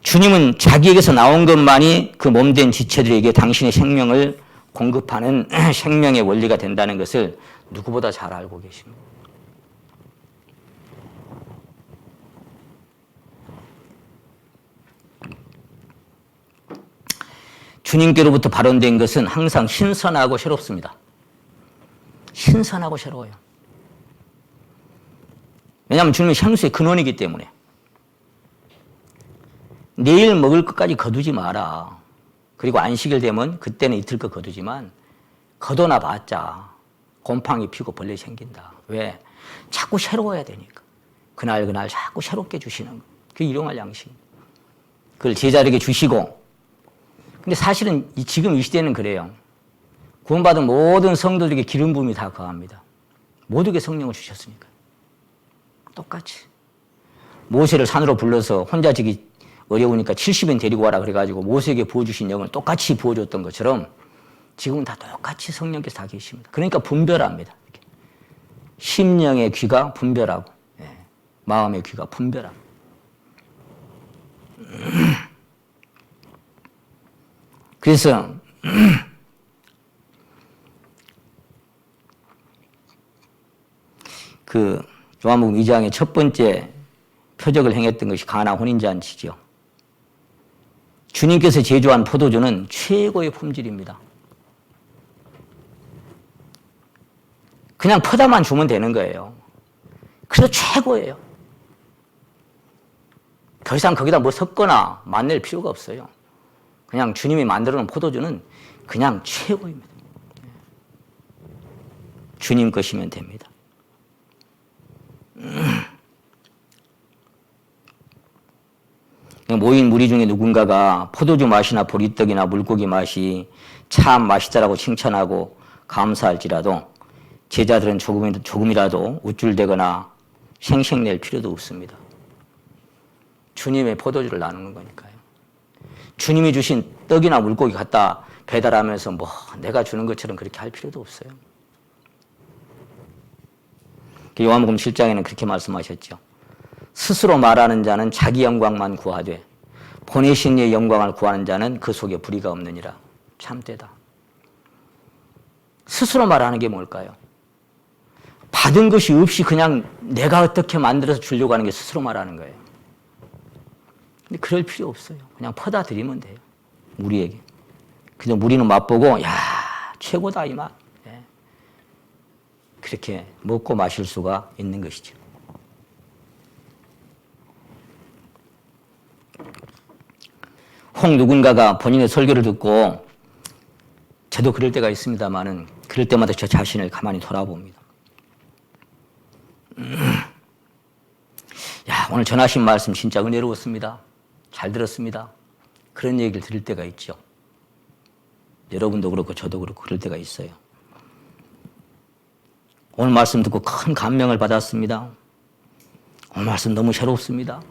주님은 자기에게서 나온 것만이 그 몸된 지체들에게 당신의 생명을 공급하는 생명의 원리가 된다는 것을 누구보다 잘 알고 계십니다. 주님께로부터 발원된 것은 항상 신선하고 새롭습니다. 신선하고 새로워요. 왜냐하면 주님은 생수의 근원이기 때문에. 내일 먹을 것까지 거두지 마라. 그리고 안식일 되면 그때는 이틀 거 거두지만 거둬나 봤자 곰팡이 피고 벌레 생긴다. 왜? 자꾸 새로워야 되니까. 그날 자꾸 새롭게 주시는 거. 그게 일용할 양식. 그걸 제자들에게 주시고. 근데 사실은 지금 이 시대는 그래요. 구원받은 모든 성도들에게 기름 부음이 다 거합니다. 모두에게 성령을 주셨으니까. 똑같이. 모세를 산으로 불러서 혼자 지기 어려우니까 70인 데리고 와라 그래가지고 모세에게 부어주신 영을 똑같이 부어줬던 것처럼 지금은 다 똑같이 성령께서 다 계십니다. 그러니까 분별합니다. 이렇게. 심령의 귀가 분별하고 마음의 귀가 분별하고. 그래서 그 요한복음 2장의 첫 번째 표적을 행했던 것이 가나 혼인잔치죠. 주님께서 제조한 포도주는 최고의 품질입니다. 그냥 퍼다만 주면 되는 거예요. 그래서 최고예요. 더 이상 거기다 뭐 섞거나 만낼 필요가 없어요. 그냥 주님이 만들어 놓은 포도주는 그냥 최고입니다. 주님 것이면 됩니다. 모인 무리 중에 누군가가 포도주 맛이나 보리떡이나 물고기 맛이 참 맛있다라고 칭찬하고 감사할지라도 제자들은 조금이라도 우쭐대거나 생색낼 필요도 없습니다. 주님의 포도주를 나누는 거니까요. 주님이 주신 떡이나 물고기 갖다 배달하면서 뭐 내가 주는 것처럼 그렇게 할 필요도 없어요. 요한복음 7장에는 그렇게 말씀하셨죠. 스스로 말하는 자는 자기 영광만 구하되 보내신 이의 영광을 구하는 자는 그 속에 불의가 없느니라. 참되다. 스스로 말하는 게 뭘까요? 받은 것이 없이 그냥 내가 어떻게 만들어서 주려고 하는 게 스스로 말하는 거예요. 근데 그럴 필요 없어요. 그냥 퍼다 드리면 돼요. 무리에게. 그냥 무리는 맛보고 야 최고다 이 맛. 그렇게 먹고 마실 수가 있는 것이죠. 혹 누군가가 본인의 설교를 듣고 저도 그럴 때가 있습니다만은 그럴 때마다 저 자신을 가만히 돌아봅니다. 야 오늘 전하신 말씀 진짜 은혜로웠습니다. 잘 들었습니다. 그런 얘기를 들을 때가 있죠. 여러분도 그렇고 저도 그렇고 그럴 때가 있어요. 오늘 말씀 듣고 큰 감명을 받았습니다. 오늘 말씀 너무 새롭습니다.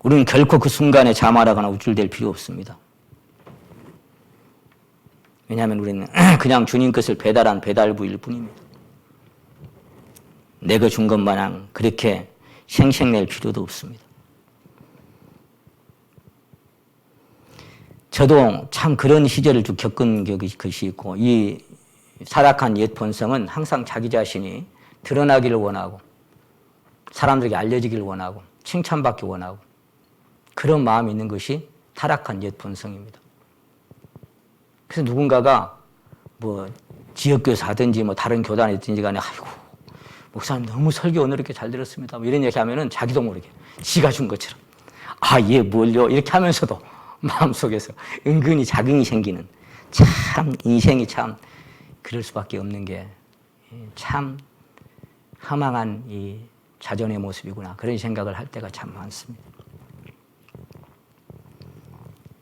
우리는 결코 그 순간에 자만하거나 우쭐댈 필요 없습니다. 왜냐하면 우리는 그냥 주님 것을 배달한 배달부일 뿐입니다. 내가 준 것 마냥 그렇게 생색낼 필요도 없습니다. 저도 참 그런 시절을 좀 겪은 것이 있고 이 타락한 옛 본성은 항상 자기 자신이 드러나기를 원하고 사람들에게 알려지기를 원하고 칭찬받기 원하고 그런 마음이 있는 것이 타락한 옛 본성입니다. 그래서 누군가가 뭐 지역교사 하든지 뭐 다른 교단에 있든지 간에 아이고 목사님 너무 설교 오늘 이렇게 잘 들었습니다. 뭐 이런 얘기 하면은 자기도 모르게 지가 준 것처럼 아, 얘 뭘요? 이렇게 하면서도 마음속에서 은근히 자긍이 생기는 참 인생이 참 그럴 수밖에 없는 게 참 허망한 이 자존의 모습이구나. 그런 생각을 할 때가 참 많습니다.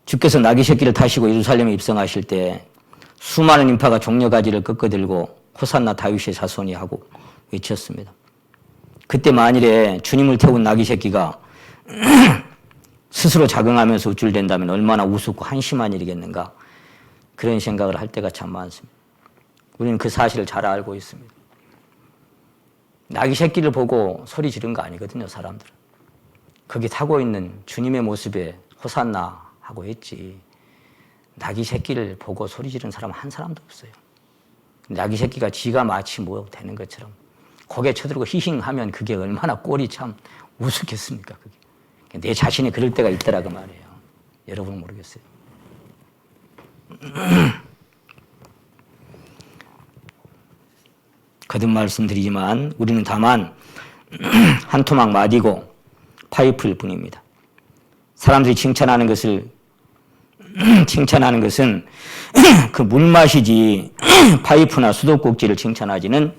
주께서 나귀 새끼를 타시고 예루살렘에 입성하실 때 수많은 인파가 종려가지를 꺾어들고 호산나 다윗의 자손이 하고 외쳤습니다. 그때 만일에 주님을 태운 나귀 새끼가 스스로 자긍하면서 우쭐댄다면 얼마나 우습고 한심한 일이겠는가. 그런 생각을 할 때가 참 많습니다. 우리는 그 사실을 잘 알고 있습니다. 나귀 새끼를 보고 소리 지른 거 아니거든요, 사람들은. 거기 타고 있는 주님의 모습에 호산나 하고 했지. 나귀 새끼를 보고 소리 지른 사람 한 사람도 없어요. 나귀 새끼가 지가 마치 뭐 되는 것처럼 고개 쳐들고 히힝하면 그게 얼마나 꼴이 참 우습겠습니까, 그게. 내 자신이 그럴 때가 있더라 그 말이에요. 여러분은 모르겠어요. 거듭 말씀드리지만 우리는 다만 한 토막 마디고 파이프일 뿐입니다. 사람들이 칭찬하는 것은 그 물맛이지 파이프나 수도꼭지를 칭찬하지는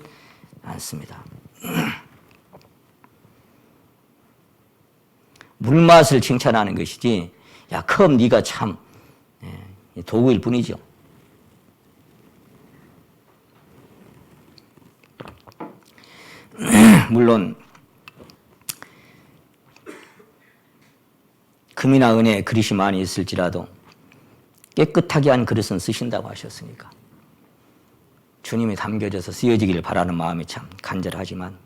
않습니다. 물맛을 칭찬하는 것이지 야, 컵 네가 참 도구일 뿐이죠. 물론 금이나 은의 그릇이 많이 있을지라도 깨끗하게 한 그릇은 쓰신다고 하셨으니까 주님이 담겨져서 쓰여지기를 바라는 마음이 참 간절하지만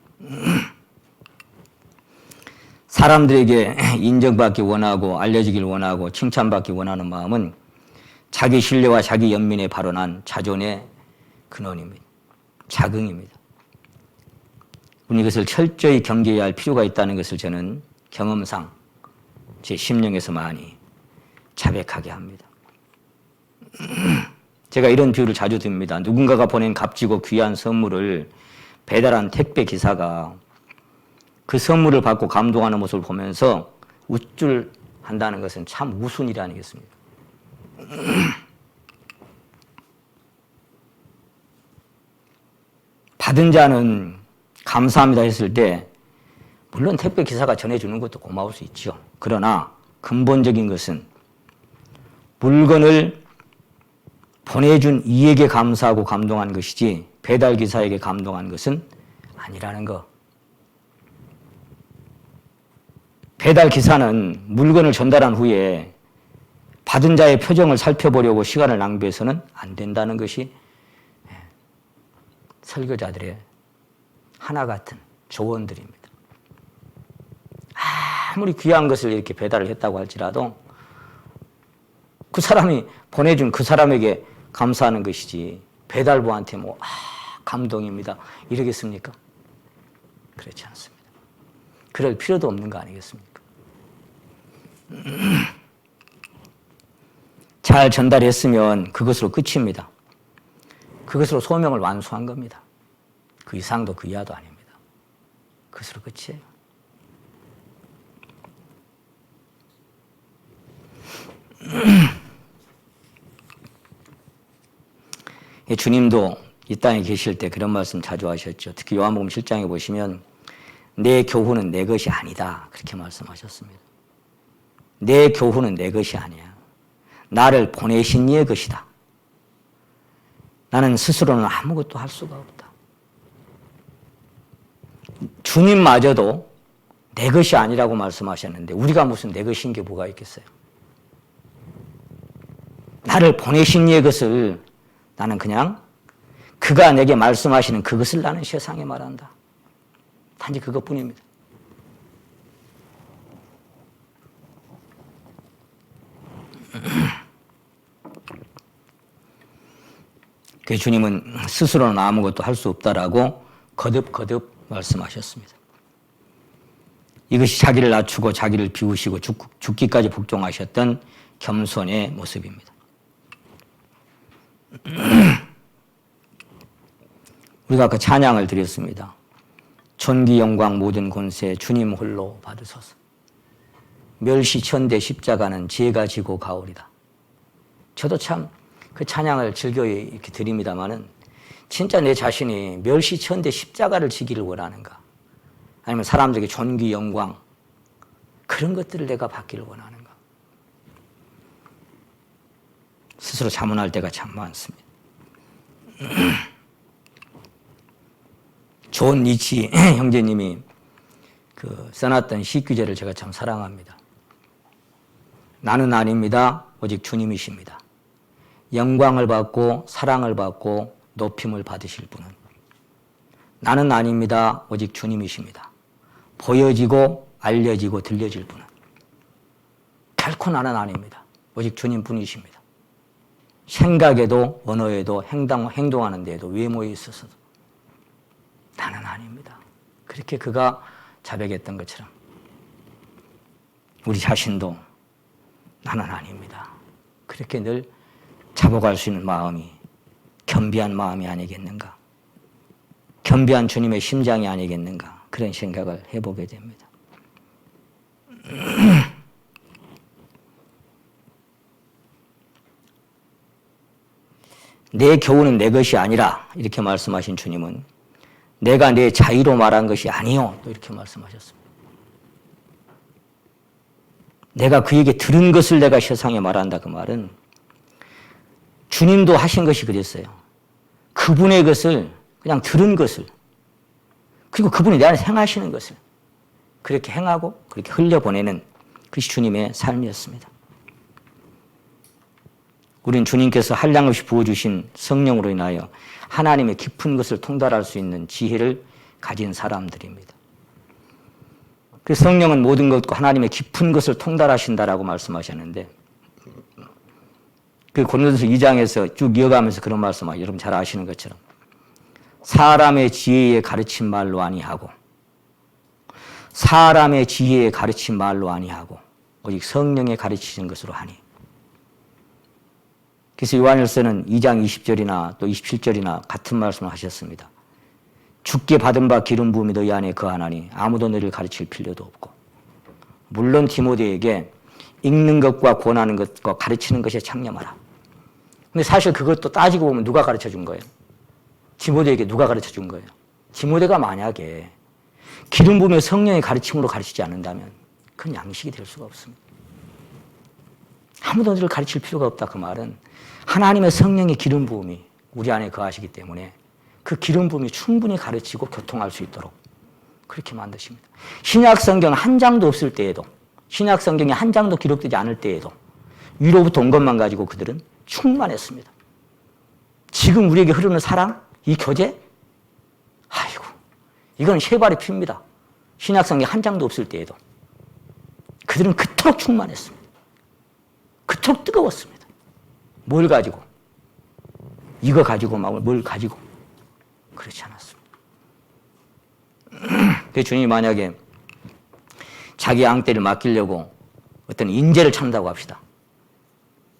사람들에게 인정받기 원하고 알려지길 원하고 칭찬받기 원하는 마음은 자기 신뢰와 자기 연민에 발원한 자존의 근원입니다. 자긍입니다. 우리 이것을 철저히 경계해야 할 필요가 있다는 것을 저는 경험상 제 심령에서 많이 자백하게 합니다. 제가 이런 비유를 자주 듭니다. 누군가가 보낸 값지고 귀한 선물을 배달한 택배 기사가 그 선물을 받고 감동하는 모습을 보면서 우쭐한다는 것은 참 우스운 일이 아니겠습니까? 받은 자는 감사합니다 했을 때 물론 택배 기사가 전해주는 것도 고마울 수 있죠. 그러나 근본적인 것은 물건을 보내준 이에게 감사하고 감동한 것이지 배달 기사에게 감동한 것은 아니라는 것. 배달 기사는 물건을 전달한 후에 받은 자의 표정을 살펴보려고 시간을 낭비해서는 안 된다는 것이 설교자들의 하나 같은 조언들입니다. 아무리 귀한 것을 이렇게 배달을 했다고 할지라도 그 사람이 보내준 그 사람에게 감사하는 것이지 배달부한테 뭐 감동입니다 이러겠습니까? 그렇지 않습니다. 그럴 필요도 없는 거 아니겠습니까? 잘 전달했으면 그것으로 끝입니다. 그것으로 소명을 완수한 겁니다. 그 이상도 그 이하도 아닙니다. 그것으로 끝이에요. 주님도 이 땅에 계실 때 그런 말씀 자주 하셨죠. 특히 요한복음 7장에 보시면 내 교훈은 내 것이 아니다. 그렇게 말씀하셨습니다. 내 교훈은 내 것이 아니야. 나를 보내신 이의 것이다. 나는 스스로는 아무것도 할 수가 없다. 주님마저도 내 것이 아니라고 말씀하셨는데 우리가 무슨 내 것인 게 뭐가 있겠어요? 나를 보내신 이의 것을 나는 그냥 그가 내게 말씀하시는 그것을 나는 세상에 말한다. 단지 그것뿐입니다. 그 주님은 스스로는 아무것도 할 수 없다라고 거듭 말씀하셨습니다. 이것이 자기를 낮추고 자기를 비우시고 죽기까지 복종하셨던 겸손의 모습입니다. 우리가 아까 찬양을 드렸습니다. 존귀 영광 모든 권세 주님 홀로 받으소서. 멸시천대 십자가는 제가 지고 가오리다. 저도 참 그 찬양을 즐겨 이렇게 드립니다마는 진짜 내 자신이 멸시천대 십자가를 지기를 원하는가? 아니면 사람들에게 존귀 영광 그런 것들을 내가 받기를 원하는가? 스스로 자문할 때가 참 많습니다. 존 니치 형제님이 써놨던 시규제를 제가 참 사랑합니다. 나는 아닙니다. 오직 주님이십니다. 영광을 받고 사랑을 받고 높임을 받으실 분은 나는 아닙니다. 오직 주님이십니다. 보여지고 알려지고 들려질 분은 결코 나는 아닙니다. 오직 주님뿐이십니다. 생각에도 언어에도 행동하는 데에도 외모에 있어서도 나는 아닙니다. 그렇게 그가 자백했던 것처럼 우리 자신도 나는 아닙니다. 그렇게 늘 자복할 수 있는 마음이 겸비한 마음이 아니겠는가? 겸비한 주님의 심장이 아니겠는가? 그런 생각을 해보게 됩니다. 내 교훈은 내 것이 아니라 이렇게 말씀하신 주님은 내가 내 자의로 말한 것이 아니요 또 이렇게 말씀하셨습니다. 내가 그에게 들은 것을 내가 세상에 말한다 그 말은 주님도 하신 것이 그랬어요. 그분의 것을 그냥 들은 것을 그리고 그분이 내 안에서 행하시는 것을 그렇게 행하고 그렇게 흘려보내는 그것이 주님의 삶이었습니다. 우리는 주님께서 한량없이 부어주신 성령으로 인하여 하나님의 깊은 것을 통달할 수 있는 지혜를 가진 사람들입니다. 그래서 성령은 모든 것과 하나님의 깊은 것을 통달하신다라고 말씀하셨는데 그 고린도서 2장에서 쭉 이어가면서 그런 말씀을 여러분 잘 아시는 것처럼 사람의 지혜에 가르친 말로 아니하고 사람의 지혜에 가르친 말로 아니하고 오직 성령에 가르치신 것으로 하니. 그래서 요한일서는 2장 20절이나 또 27절이나 같은 말씀을 하셨습니다. 주께 받은 바 기름 부음이 너희 안에 거하나니 아무도 너를 가르칠 필요도 없고 물론 디모데에게 읽는 것과 권하는 것과 가르치는 것에 창념하라. 근데 사실 그것도 따지고 보면 누가 가르쳐 준 거예요? 디모데에게 누가 가르쳐 준 거예요? 디모데가 만약에 기름 부음의 성령의 가르침으로 가르치지 않는다면 그건 양식이 될 수가 없습니다. 아무도 너를 가르칠 필요가 없다 그 말은 하나님의 성령의 기름 부음이 우리 안에 거하시기 때문에 그 기름 부음이 충분히 가르치고 교통할 수 있도록 그렇게 만드십니다. 신약 성경 한 장도 없을 때에도 신약 성경에 한 장도 기록되지 않을 때에도 위로부터 온 것만 가지고 그들은 충만했습니다. 지금 우리에게 흐르는 사랑, 이 교제, 아이고 이건 쉐발의 피입니다. 신약 성경 한 장도 없을 때에도 그들은 그토록 충만했습니다. 그토록 뜨거웠습니다. 뭘 가지고? 이거 가지고 막 뭘 가지고? 그렇지 않았습니다. 그 주님이 만약에 자기 양떼를 맡기려고 어떤 인재를 찾는다고 합시다.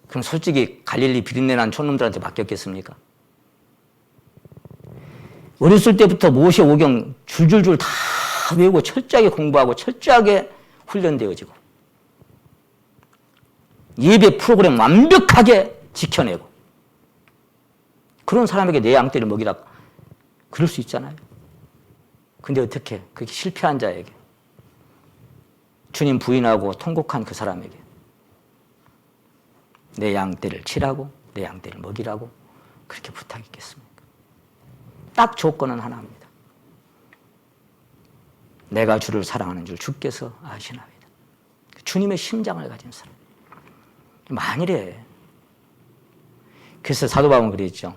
그럼 솔직히 갈릴리 비린내 난 촌놈들한테 맡겼겠습니까? 어렸을 때부터 모세 오경 줄줄줄 다 외우고 철저하게 공부하고 철저하게 훈련되어지고 예배 프로그램 완벽하게 지켜내고 그런 사람에게 내 양떼를 먹이라 그럴 수 있잖아요. 근데 어떻게 그렇게 실패한 자에게 주님 부인하고 통곡한 그 사람에게 내 양떼를 치라고 내 양떼를 먹이라고 그렇게 부탁했겠습니까? 딱 조건은 하나입니다. 내가 주를 사랑하는 줄 주께서 아시나이다. 주님의 심장을 가진 사람. 만일에 그래서 사도 바울은 그랬죠.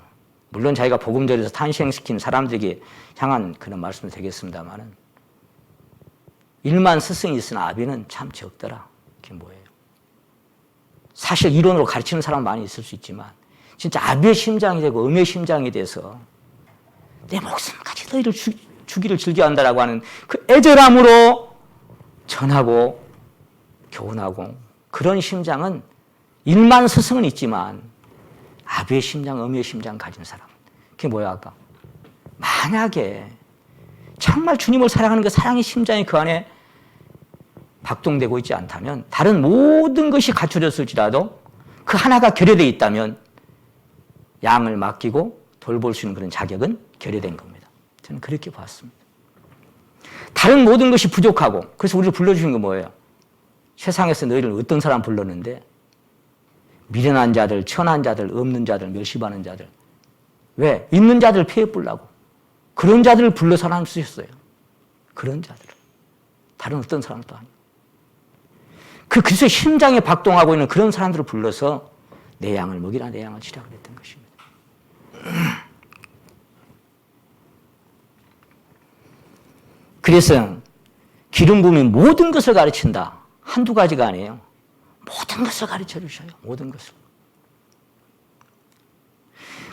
물론 자기가 복음절에서 탄생시킨 사람들에게 향한 그런 말씀도 되겠습니다만은 1만 스승이 있으나 아비는 참 적더라. 그게 뭐예요? 사실 이론으로 가르치는 사람은 많이 있을 수 있지만 진짜 아비의 심장이 되고 음의 심장이 돼서 내 목숨까지 너희를 주기를 즐겨한다라고 하는 그 애절함으로 전하고 교훈하고 그런 심장은 일만 스승은 있지만 아비의 심장, 어미의 심장 가진 사람. 그게 뭐야 아까? 만약에 정말 주님을 사랑하는 그 사랑의 심장이 그 안에 박동되고 있지 않다면 다른 모든 것이 갖춰졌을지라도 그 하나가 결여되어 있다면 양을 맡기고 돌볼 수 있는 그런 자격은 결여된 겁니다. 저는 그렇게 봤습니다. 다른 모든 것이 부족하고 그래서 우리를 불러주신 건 뭐예요? 세상에서 너희를 어떤 사람 불렀는데 미련한 자들, 천한 자들, 없는 자들, 멸시받는 자들. 왜? 있는 자들 폐해 뿌려고. 그런 자들을 불러서 하나님 쓰셨어요. 그런 자들. 다른 어떤 사람도 아니고. 그 그리스도의 심장에 박동하고 있는 그런 사람들을 불러서 내 양을 먹이라 내 양을 치라 그랬던 것입니다. 그래서 기름 부음이 모든 것을 가르친다. 한두 가지가 아니에요. 모든 것을 가르쳐 주셔요. 모든 것을.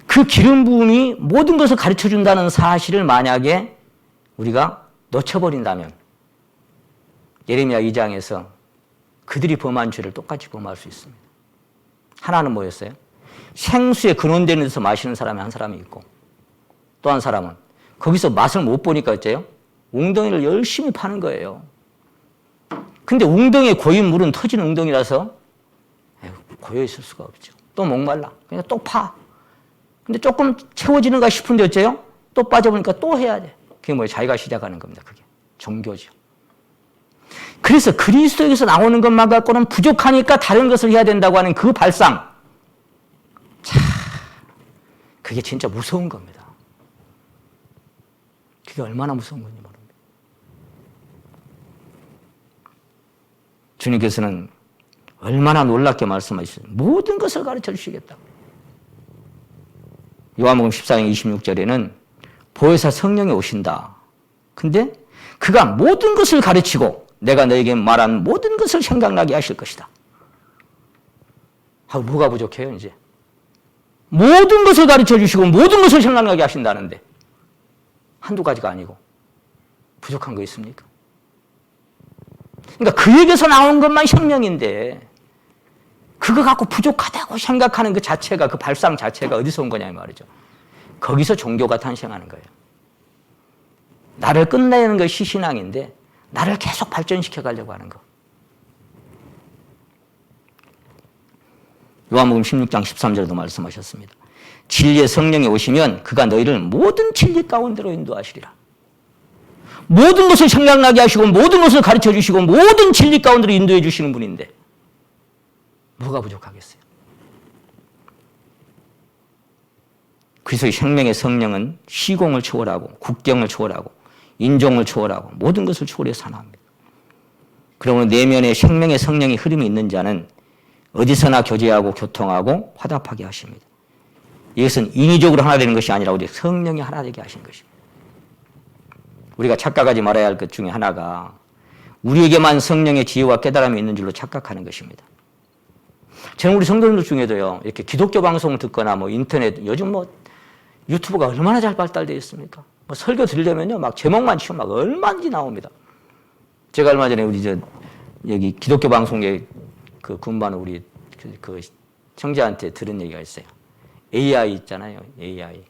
그 기름 부음이 모든 것을 가르쳐 준다는 사실을 만약에 우리가 놓쳐버린다면 예레미야 2장에서 그들이 범한 죄를 똑같이 범할 수 있습니다. 하나는 뭐였어요? 생수에 근원되는 데서 마시는 사람이 한 사람이 있고 또 한 사람은 거기서 맛을 못 보니까 어째요? 웅덩이를 열심히 파는 거예요. 근데 웅덩이에 고인 물은 터진 웅덩이라서 고여 있을 수가 없죠. 또 목말라. 그러니까 또 파. 근데 조금 채워지는가 싶은데 어째요? 또 빠져보니까 또 해야 돼. 그게 뭐예요? 자기가 시작하는 겁니다. 그게 종교죠. 그래서 그리스도에게서 나오는 것만 갖고는 부족하니까 다른 것을 해야 된다고 하는 그 발상. 자, 그게 진짜 무서운 겁니다. 그게 얼마나 무서운 건지 모릅니다. 주님께서는 얼마나 놀랍게 말씀하셨어요. 모든 것을 가르쳐 주시겠다. 요한복음 14장 26절에는 보혜사 성령이 오신다. 근데 그가 모든 것을 가르치고 내가 너에게 말한 모든 것을 생각나게 하실 것이다. 아, 뭐가 부족해요 이제? 모든 것을 가르쳐 주시고 모든 것을 생각나게 하신다는데 한두 가지가 아니고 부족한 거 있습니까? 그러니까 그에게서 나온 것만 생명인데 그거 갖고 부족하다고 생각하는 그 자체가 그 발상 자체가 어디서 온 거냐 이 말이죠. 거기서 종교가 탄생하는 거예요. 나를 끝내는 것이 신앙인데 나를 계속 발전시켜 가려고 하는 거. 요한복음 16장 13절에도 말씀하셨습니다. 진리의 성령이 오시면 그가 너희를 모든 진리 가운데로 인도하시리라. 모든 것을 생각나게 하시고 모든 것을 가르쳐 주시고 모든 진리 가운데로 인도해 주시는 분인데 뭐가 부족하겠어요? 그래서 생명의 성령은 시공을 초월하고 국경을 초월하고 인종을 초월하고 모든 것을 초월해서 하나입니다. 그러므로 내면에 생명의 성령이 흐름이 있는 자는 어디서나 교제하고 교통하고 화답하게 하십니다. 이것은 인위적으로 하나 되는 것이 아니라 우리 성령이 하나 되게 하신 것입니다. 우리가 착각하지 말아야 할 것 중에 하나가 우리에게만 성령의 지혜와 깨달음이 있는 줄로 착각하는 것입니다. 저는 우리 성도님들 중에도요, 이렇게 기독교 방송을 듣거나 뭐 인터넷, 요즘 뭐 유튜브가 얼마나 잘 발달되어 있습니까? 뭐 설교 들으려면요, 막 제목만 치면 막 얼마든지 나옵니다. 제가 얼마 전에 우리 여기 기독교 방송에 그 군반 우리 그 청자한테 들은 얘기가 있어요. AI 있잖아요, AI.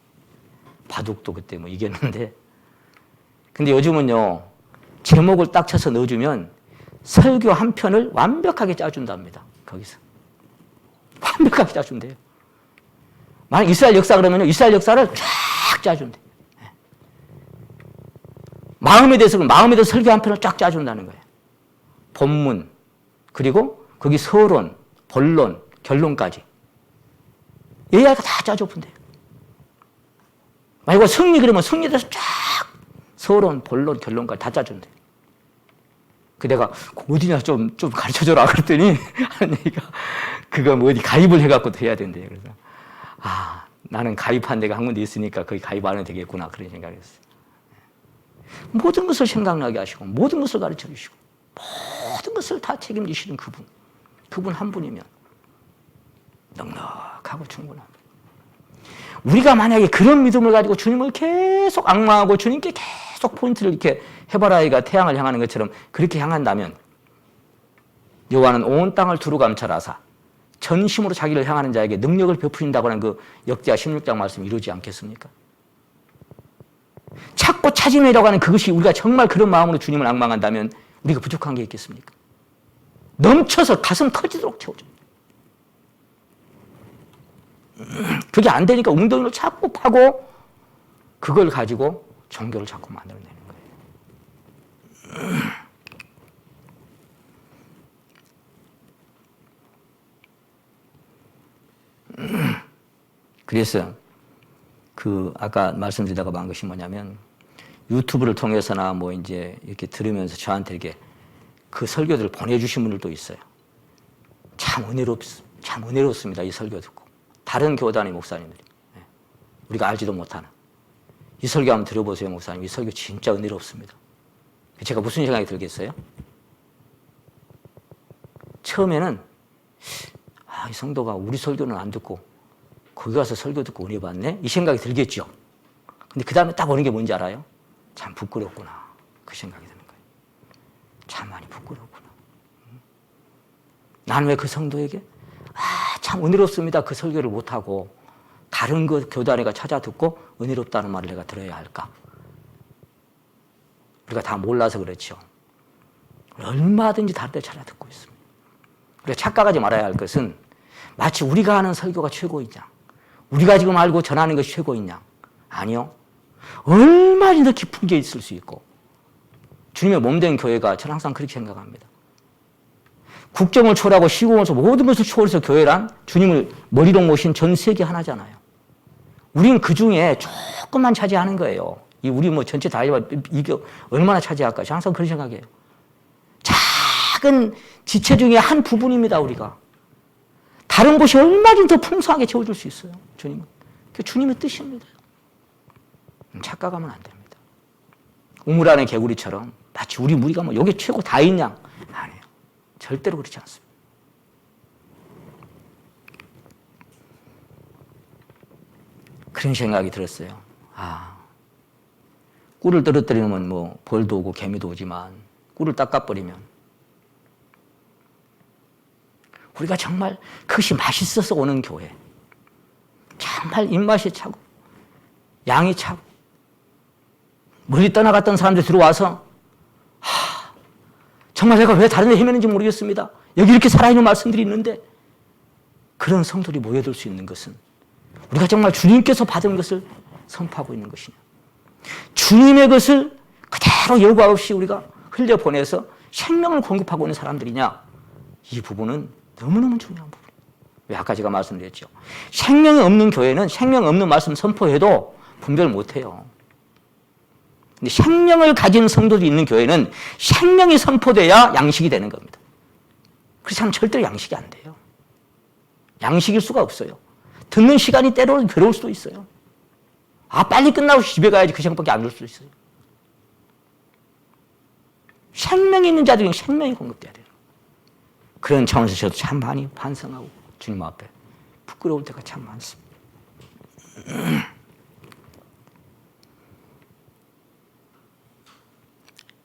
바둑도 그때 뭐 이겼는데. 근데 요즘은요, 제목을 딱 쳐서 넣어주면 설교 한 편을 완벽하게 짜준답니다. 거기서. 완벽하게 짜준대요. 만약 이스라엘 역사 그러면요, 이스라엘 역사를 쫙 짜준대. 마음에 대해서 설교 한 편을 쫙 짜준다는 거예요. 본문, 그리고 거기 서론, 본론, 결론까지. AI가 다 짜줘본대요. 만약 승리 그러면 승리에 대해서 쫙 서론, 본론, 결론까지 다 짜준대요. 그 내가 어디냐 좀 가르쳐줘라 그랬더니 하는 얘기가 그거 뭐 어디 가입을 해갖고 해야 된대요. 그래서 나는 가입한 데가 한 군데 있으니까 거기 가입 안 해도 되겠구나 그런 생각했어요. 모든 것을 생각나게 하시고 모든 것을 가르쳐 주시고 모든 것을 다 책임지시는 그분 한 분이면 넉넉하고 충분합니다. 우리가 만약에 그런 믿음을 가지고 주님을 계속 앙망하고 주님께 계속 포인트를 이렇게 해바라기가 태양을 향하는 것처럼 그렇게 향한다면 여호와는 온 땅을 두루 감찰하사 전심으로 자기를 향하는 자에게 능력을 베푸신다고 하는 그 역대하 16장 말씀이 이루지 않겠습니까? 찾고 찾음이라고 하는 그것이 우리가 정말 그런 마음으로 주님을 앙망한다면 우리가 부족한 게 있겠습니까? 넘쳐서 가슴 터지도록 채워줘. 그게 안 되니까 웅덩이를 자꾸 파고 그걸 가지고 종교를 자꾸 만들어내는 거예요. 그래서 그 아까 말씀드리다가 만 것이 뭐냐면 유튜브를 통해서나 뭐 이제 이렇게 들으면서 저한테 이렇게 그 설교들을 보내주신 분들도 있어요. 참 은혜롭습니다. 이 설교 듣고. 다른 교단의 목사님들이. 우리가 알지도 못하는. 이 설교 한번 들어보세요, 목사님. 이 설교 진짜 은혜롭습니다. 제가 무슨 생각이 들겠어요? 처음에는 이 성도가 우리 설교는 안 듣고 거기 가서 설교 듣고 은혜 받네? 이 생각이 들겠죠. 근데 그 다음에 딱 오는 게 뭔지 알아요? 참 부끄럽구나. 그 생각이 드는 거예요. 참 많이 부끄럽구나. 나는 왜 그 성도에게 참 은혜롭습니다. 그 설교를 못하고 다른 그 교단에가 찾아 듣고 은혜롭다는 말을 내가 들어야 할까? 우리가 다 몰라서 그렇죠. 얼마든지 다른 데 찾아 듣고 있습니다. 우리가 착각하지 말아야 할 것은 마치 우리가 하는 설교가 최고이냐, 우리가 지금 알고 전하는 것이 최고이냐. 아니요. 얼마나 더 깊은 게 있을 수 있고 주님의 몸된 교회가 저는 항상 그렇게 생각합니다. 국정을 초월하고 시공을 초월하고 모든 것을 초월해서 교회란 주님을 머리로 모신 전 세계 하나잖아요. 우린 그 중에 조금만 차지하는 거예요. 우리 뭐 전체 다 해봐 이게 얼마나 차지할까? 저는 항상 그런 생각이에요. 작은 지체 중에 한 부분입니다, 우리가. 다른 곳이 얼마든지 더 풍성하게 채워줄 수 있어요, 주님은. 그게 주님의 뜻입니다. 착각하면 안 됩니다. 우물 안의 개구리처럼 마치 우리 무리가 뭐 여기 최고 다인 양. 아니에요. 절대로 그렇지 않습니다. 그런 생각이 들었어요. 꿀을 떨어뜨리면 뭐 벌도 오고 개미도 오지만 꿀을 닦아버리면 우리가 정말 그것이 맛있어서 오는 교회, 정말 입맛이 차고 양이 차고 멀리 떠나갔던 사람들이 들어와서 정말 내가 왜 다른 데 헤매는지 모르겠습니다. 여기 이렇게 살아있는 말씀들이 있는데 그런 성도들이 모여들 수 있는 것은 우리가 정말 주님께서 받은 것을 선포하고 있는 것이냐, 주님의 것을 그대로 여과 없이 우리가 흘려보내서 생명을 공급하고 있는 사람들이냐, 이 부분은 너무너무 중요한 부분이에요. 왜 아까 제가 말씀드렸죠. 생명이 없는 교회는 생명 없는 말씀 선포해도 분별 못해요. 근데 생명을 가진 성도들이 있는 교회는 생명이 선포돼야 양식이 되는 겁니다. 그렇지 않으면 절대로 양식이 안 돼요. 양식일 수가 없어요. 듣는 시간이 때로는 괴로울 수도 있어요. 빨리 끝나고 집에 가야지 그 생각밖에 안 들 수도 있어요. 생명이 있는 자들에게 생명이 공급돼야 돼요. 그런 차원에서 저도 참 많이 반성하고 주님 앞에 부끄러울 때가 참 많습니다.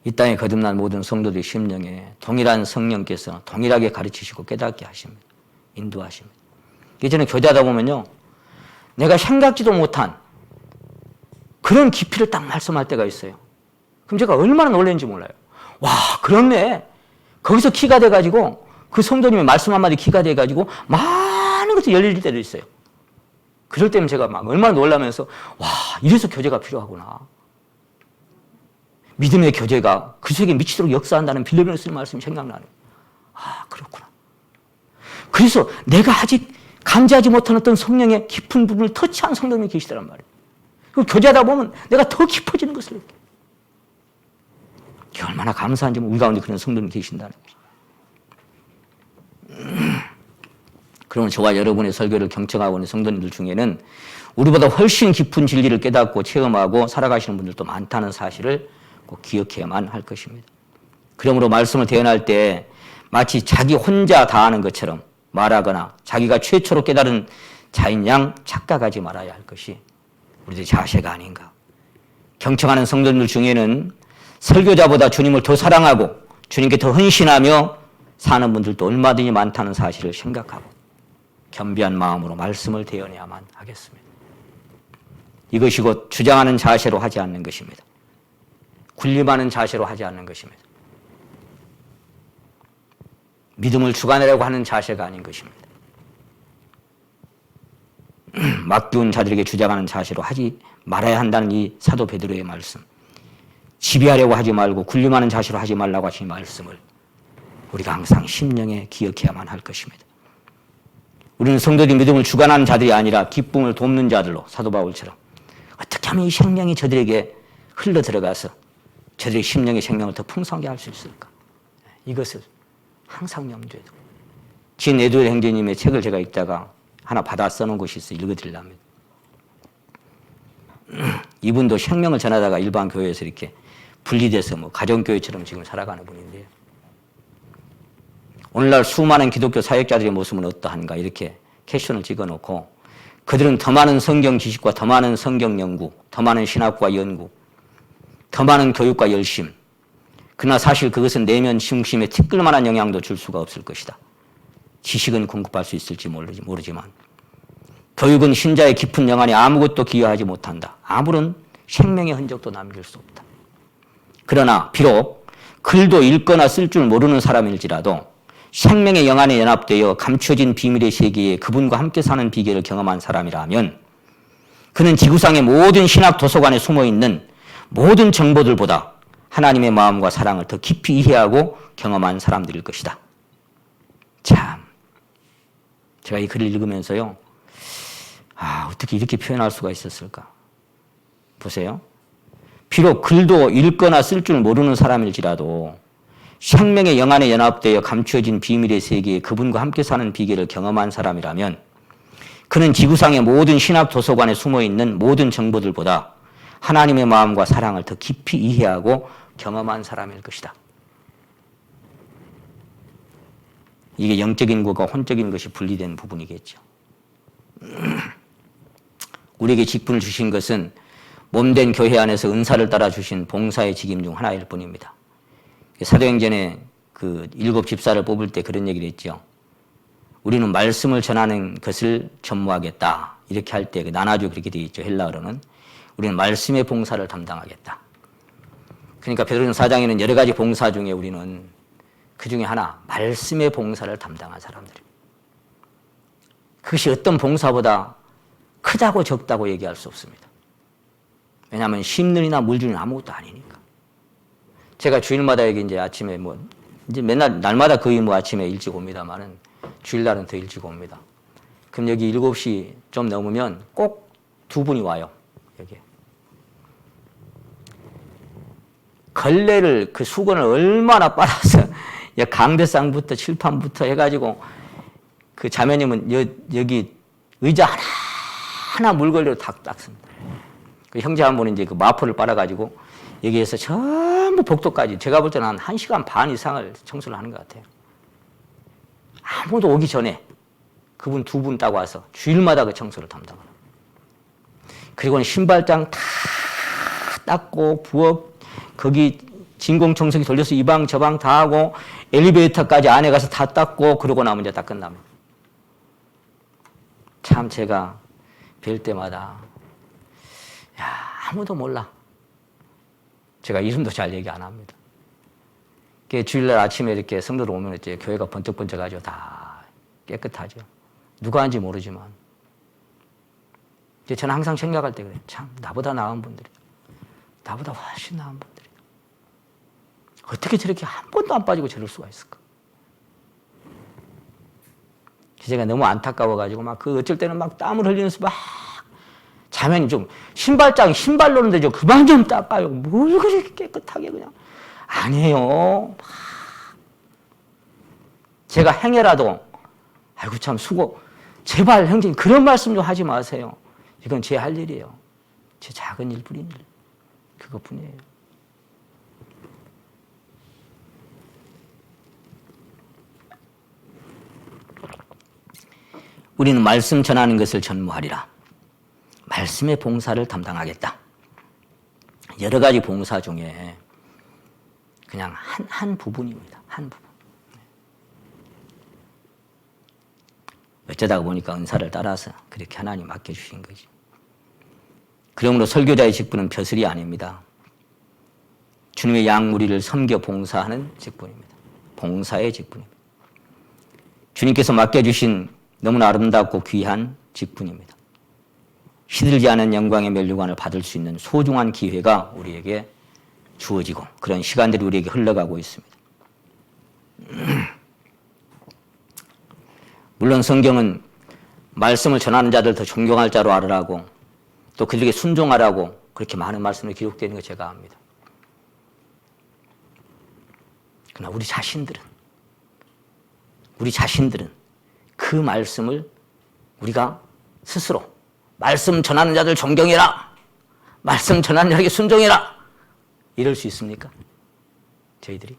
이 땅에 거듭난 모든 성도들의 심령에 동일한 성령께서 동일하게 가르치시고 깨닫게 하십니다. 인도하십니다. 예전에 교제하다 보면요, 내가 생각지도 못한 그런 깊이를 딱 말씀할 때가 있어요. 그럼 제가 얼마나 놀랐는지 몰라요. 와, 그렇네. 거기서 키가 돼가지고 그 성도님의 말씀 한마디 키가 돼가지고 많은 것이 열릴 때도 있어요. 그럴 때면 제가 막 얼마나 놀라면서 와, 이래서 교제가 필요하구나. 믿음의 교제가 그 세계에 미치도록 역사한다는 빌레몬에 쓰는 말씀이 생각나네요. 그렇구나. 그래서 내가 아직 감지하지 못한 어떤 성령의 깊은 부분을 터치한 성도님이 계시더란 말이에요. 그 교제하다 보면 내가 더 깊어지는 것을 느껴요. 이게 얼마나 감사한지 우리 가운데 그런 성도님이 계신다는 거죠. 그러면 저와 여러분의 설교를 경청하고 있는 성도님들 중에는 우리보다 훨씬 깊은 진리를 깨닫고 체험하고 살아가시는 분들도 많다는 사실을 꼭 기억해야만 할 것입니다. 그러므로 말씀을 대언할 때 마치 자기 혼자 다 아는 것처럼 말하거나 자기가 최초로 깨달은 자인 양 착각하지 말아야 할 것이 우리들의 자세가 아닌가. 경청하는 성도들 중에는 설교자보다 주님을 더 사랑하고 주님께 더 헌신하며 사는 분들도 얼마든지 많다는 사실을 생각하고 겸비한 마음으로 말씀을 대언해야만 하겠습니다. 이것이 곧 주장하는 자세로 하지 않는 것입니다. 군림하는 자세로 하지 않는 것입니다. 믿음을 주관하려고 하는 자세가 아닌 것입니다. 맡기운 자들에게 주장하는 자세로 하지 말아야 한다는 이 사도 베드로의 말씀, 지배하려고 하지 말고 군림하는 자세로 하지 말라고 하신 말씀을 우리가 항상 심령에 기억해야만 할 것입니다. 우리는 성도들이 믿음을 주관하는 자들이 아니라 기쁨을 돕는 자들로, 사도 바울처럼 어떻게 하면 이 생명이 저들에게 흘러 들어가서 저들의 심령의 생명을 더 풍성하게 할 수 있을까? 이것을 항상 염두에 두고, 진 에드워드 행제님의 책을 제가 읽다가 하나 받아 써놓은 것이 있어요. 읽어드리려면. 이분도 생명을 전하다가 일반 교회에서 이렇게 분리돼서 뭐 가정교회처럼 지금 살아가는 분인데요. 오늘날 수많은 기독교 사역자들의 모습은 어떠한가 이렇게 캡션을 찍어놓고, 그들은 더 많은 성경 지식과 더 많은 성경 연구, 더 많은 신학과 연구, 더 많은 교육과 열심, 그러나 사실 그것은 내면 중심에 티끌만한 영향도 줄 수가 없을 것이다. 지식은 공급할 수 있을지 모르지만 교육은 신자의 깊은 영안에 아무것도 기여하지 못한다. 아무런 생명의 흔적도 남길 수 없다. 그러나 비록 글도 읽거나 쓸 줄 모르는 사람일지라도 생명의 영안에 연합되어 감춰진 비밀의 세계에 그분과 함께 사는 비결을 경험한 사람이라면 그는 지구상의 모든 신학 도서관에 숨어있는 모든 정보들보다 하나님의 마음과 사랑을 더 깊이 이해하고 경험한 사람들일 것이다. 참, 제가 이 글을 읽으면서요, 어떻게 이렇게 표현할 수가 있었을까? 보세요. 비록 글도 읽거나 쓸 줄 모르는 사람일지라도 생명의 영안에 연합되어 감추어진 비밀의 세계에 그분과 함께 사는 비결을 경험한 사람이라면 그는 지구상의 모든 신학 도서관에 숨어있는 모든 정보들보다 하나님의 마음과 사랑을 더 깊이 이해하고 경험한 사람일 것이다. 이게 영적인 것과 혼적인 것이 분리된 부분이겠죠. 우리에게 직분을 주신 것은 몸된 교회 안에서 은사를 따라 주신 봉사의 직임 중 하나일 뿐입니다. 사도행전에 그 7 집사를 뽑을 때 그런 얘기를 했죠. 우리는 말씀을 전하는 것을 전무하겠다. 이렇게 할 때 나나주 그렇게 되어 있죠. 헬라어로는. 우리는 말씀의 봉사를 담당하겠다. 그러니까 베드로전 4장에는 여러 가지 봉사 중에 우리는 그 중에 하나, 말씀의 봉사를 담당한 사람들입니다. 그것이 어떤 봉사보다 크다고 적다고 얘기할 수 없습니다. 왜냐하면 심는 이나 물 주는 아무것도 아니니까. 제가 주일마다 여기 이제 아침에 이제 맨날 날마다 거의 아침에 일찍 옵니다만은 주일날은 더 일찍 옵니다. 그럼 여기 7시 좀 넘으면 꼭 두 분이 와요. 여기. 걸레를 그 수건을 얼마나 빨아서 강대상부터 칠판부터 해가지고 그 자매님은 여기 의자 하나 물걸레로 탁 닦습니다. 그 형제 한 분은 이제 그 마포를 빨아가지고 여기에서 전부 복도까지 제가 볼 때는 한 1시간 반 이상을 청소를 하는 것 같아요. 아무도 오기 전에 그분 두 분 따고 와서 주일마다 그 청소를 담당합니다. 그리고는 신발장 다 닦고 부엌 거기 진공청소기 돌려서 이 방 저 방 다 하고 엘리베이터까지 안에 가서 다 닦고 그러고 나면 이제 다 끝납니다. 참 제가 뵐 때마다 아무도 몰라. 제가 이름도 잘 얘기 안 합니다. 주일날 아침에 이렇게 성도들 오면 이제 교회가 번쩍번쩍하죠. 다 깨끗하죠. 누가 하는지 모르지만. 저는 항상 생각할 때 그래요. 참 나보다 나은 분들이, 나보다 훨씬 나은 분들이 어떻게 저렇게 한 번도 안 빠지고 저럴 수가 있을까? 제가 너무 안타까워가지고 어쩔 때는 땀을 흘리면서 자매님 좀 신발로는 되죠. 그만 좀 닦아요. 뭘 그렇게 깨끗하게 그냥. 아니에요. 제가 행여라도 아이고 참 수고. 제발 형제님 그런 말씀 좀 하지 마세요. 이건 제 할 일이에요. 제 작은 일뿐인 일. 그것뿐이에요. 우리는 말씀 전하는 것을 전무하리라. 말씀의 봉사를 담당하겠다. 여러 가지 봉사 중에 그냥 한 부분입니다. 한 부분. 어쩌다가 보니까 은사를 따라서 그렇게 하나님 맡겨주신 거지. 그러므로 설교자의 직분은 벼슬이 아닙니다. 주님의 양무리를 섬겨 봉사하는 직분입니다. 봉사의 직분입니다. 주님께서 맡겨주신 너무나 아름답고 귀한 직분입니다. 시들지 않은 영광의 면류관을 받을 수 있는 소중한 기회가 우리에게 주어지고 그런 시간들이 우리에게 흘러가고 있습니다. 물론 성경은 말씀을 전하는 자들 더 존경할 자로 알으라고 또 그들에게 순종하라고 그렇게 많은 말씀이 기록되는 거 제가 압니다. 그러나 우리 자신들은 그 말씀을 우리가 스스로 말씀 전하는 자들 존경해라, 말씀 전하는 자에게 순종해라 이럴 수 있습니까? 저희들이?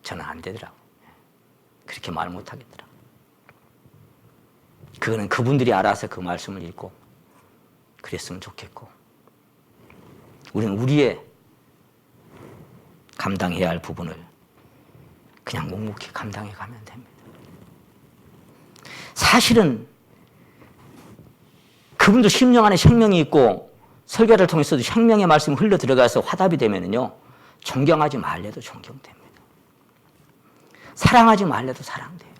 저는 안 되더라고. 그렇게 말 못하겠더라고. 그거는 그분들이 알아서 그 말씀을 읽고 그랬으면 좋겠고 우리는 우리의 감당해야 할 부분을 그냥 묵묵히 감당해 가면 됩니다. 사실은 그분도 심령 안에 생명이 있고 설교를 통해서도 생명의 말씀이 흘러 들어가서 화답이 되면요 존경하지 말래도 존경됩니다. 사랑하지 말래도 사랑돼요.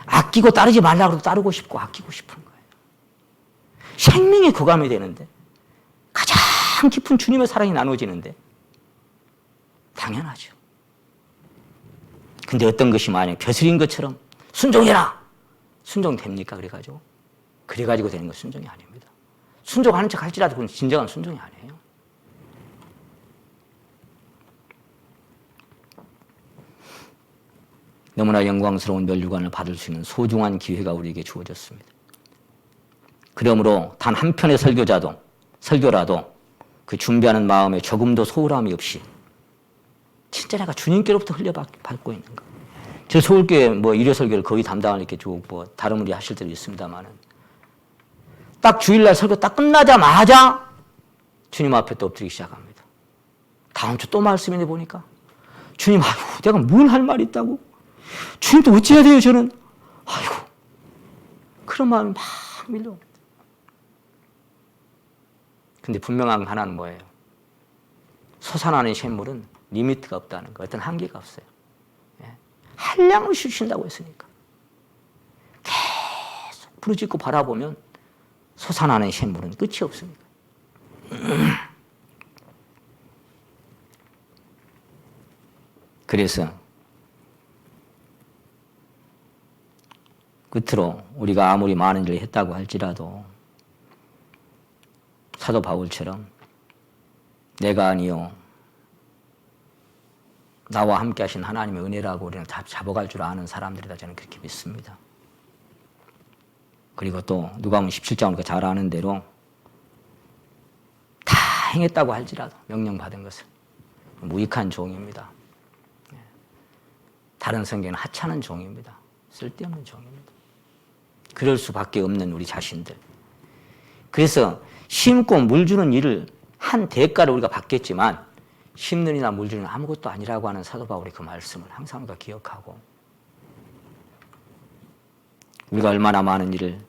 아끼고 따르지 말라고 해도 따르고 싶고 아끼고 싶은 거예요. 생명의 교감이 되는데 가장 깊은 주님의 사랑이 나눠지는데 당연하죠. 근데 어떤 것이 만약 벼슬인 것처럼 순종해라. 순종됩니까? 그래가지고 되는 건 순종이 아닙니다. 순종하는 척 할지라도 그건 진정한 순종이 아니에요. 너무나 영광스러운 면류관을 받을 수 있는 소중한 기회가 우리에게 주어졌습니다. 그러므로 단 한 편의 설교라도 그 준비하는 마음에 조금도 소홀함이 없이 진짜 내가 주님께로부터 흘려받고 있는 거. 저 서울교회 일요 설교를 거의 담당을 이렇게 쭉 다른 분이 하실 때도 있습니다만은 딱 주일날 설교 딱 끝나자마자 주님 앞에 또 엎드리기 시작합니다. 다음 주 또 말씀인데 보니까 주님, 아이고, 내가 뭘 할 말이 있다고? 주님 또 어찌해야 돼요, 저는? 아이고, 그런 마음이 막 밀려옵니다. 근데 분명한 하나는 뭐예요? 솟아나는 샘물은 리미트가 없다는 거, 어떤 한계가 없어요. 예. 한량을 주신다고 했으니까. 계속 부르짖고 바라보면 솟아나는 샘물은 끝이 없습니다. 그래서 끝으로 우리가 아무리 많은 일을 했다고 할지라도 사도 바울처럼 내가 아니요 나와 함께 하신 하나님의 은혜라고 우리는 다 잡아갈 줄 아는 사람들이다 저는 그렇게 믿습니다. 그리고 또 누가복음 17장 우리가 잘 아는 대로 다 행했다고 할지라도 명령받은 것을 무익한 종입니다. 다른 성경은 하찮은 종입니다. 쓸데없는 종입니다. 그럴 수밖에 없는 우리 자신들. 그래서 심고 물 주는 일을 한 대가를 우리가 받겠지만 심는 이나 물 주는 아무것도 아니라고 하는 사도 바울의 그 말씀을 항상 우리가 기억하고 우리가 얼마나 많은 일을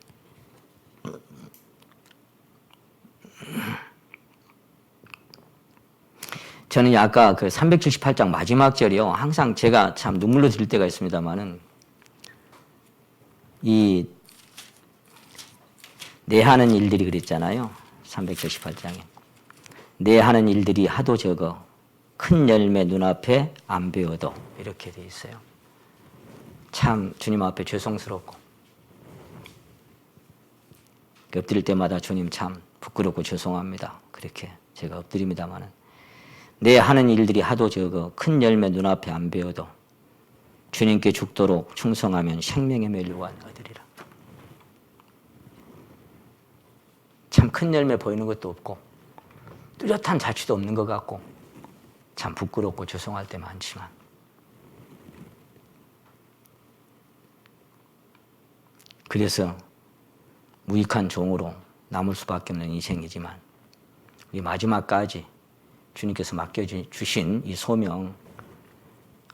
저는 아까 그 378장 마지막 절이요. 항상 제가 참 눈물로 들 때가 있습니다만은 내 하는 일들이 그랬잖아요. 378장에. 내 하는 일들이 하도 적어 큰 열매 눈앞에 안 배워도 이렇게 돼 있어요. 참 주님 앞에 죄송스럽고 엎드릴 때마다 주님 참 부끄럽고 죄송합니다. 그렇게 제가 엎드립니다마는 내 하는 일들이 하도 적어 큰 열매 눈앞에 안 배워도 주님께 죽도록 충성하면 생명의 면류관 얻으리라. 참 큰 열매 보이는 것도 없고 뚜렷한 자취도 없는 것 같고 참 부끄럽고 죄송할 때 많지만 그래서 무익한 종으로 남을 수밖에 없는 인생이지만 우리 마지막까지 주님께서 맡겨주신 이 소명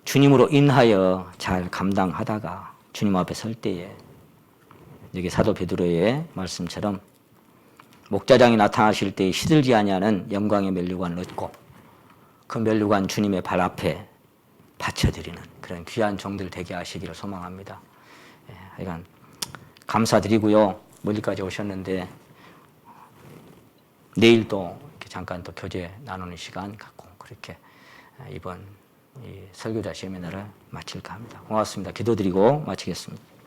주님으로 인하여 잘 감당하다가 주님 앞에 설 때에 여기 사도 베드로의 말씀처럼 목자장이 나타나실 때에 시들지 아니하는 영광의 면류관을 얻고 그 면류관 주님의 발 앞에 바쳐드리는 그런 귀한 종들 되게 하시기를 소망합니다. 하여간 감사드리고요. 멀리까지 오셨는데 내일 또 이렇게 잠깐 또 교제 나누는 시간 갖고 그렇게 이번 이 설교자 세미나를 마칠까 합니다. 고맙습니다. 기도드리고 마치겠습니다.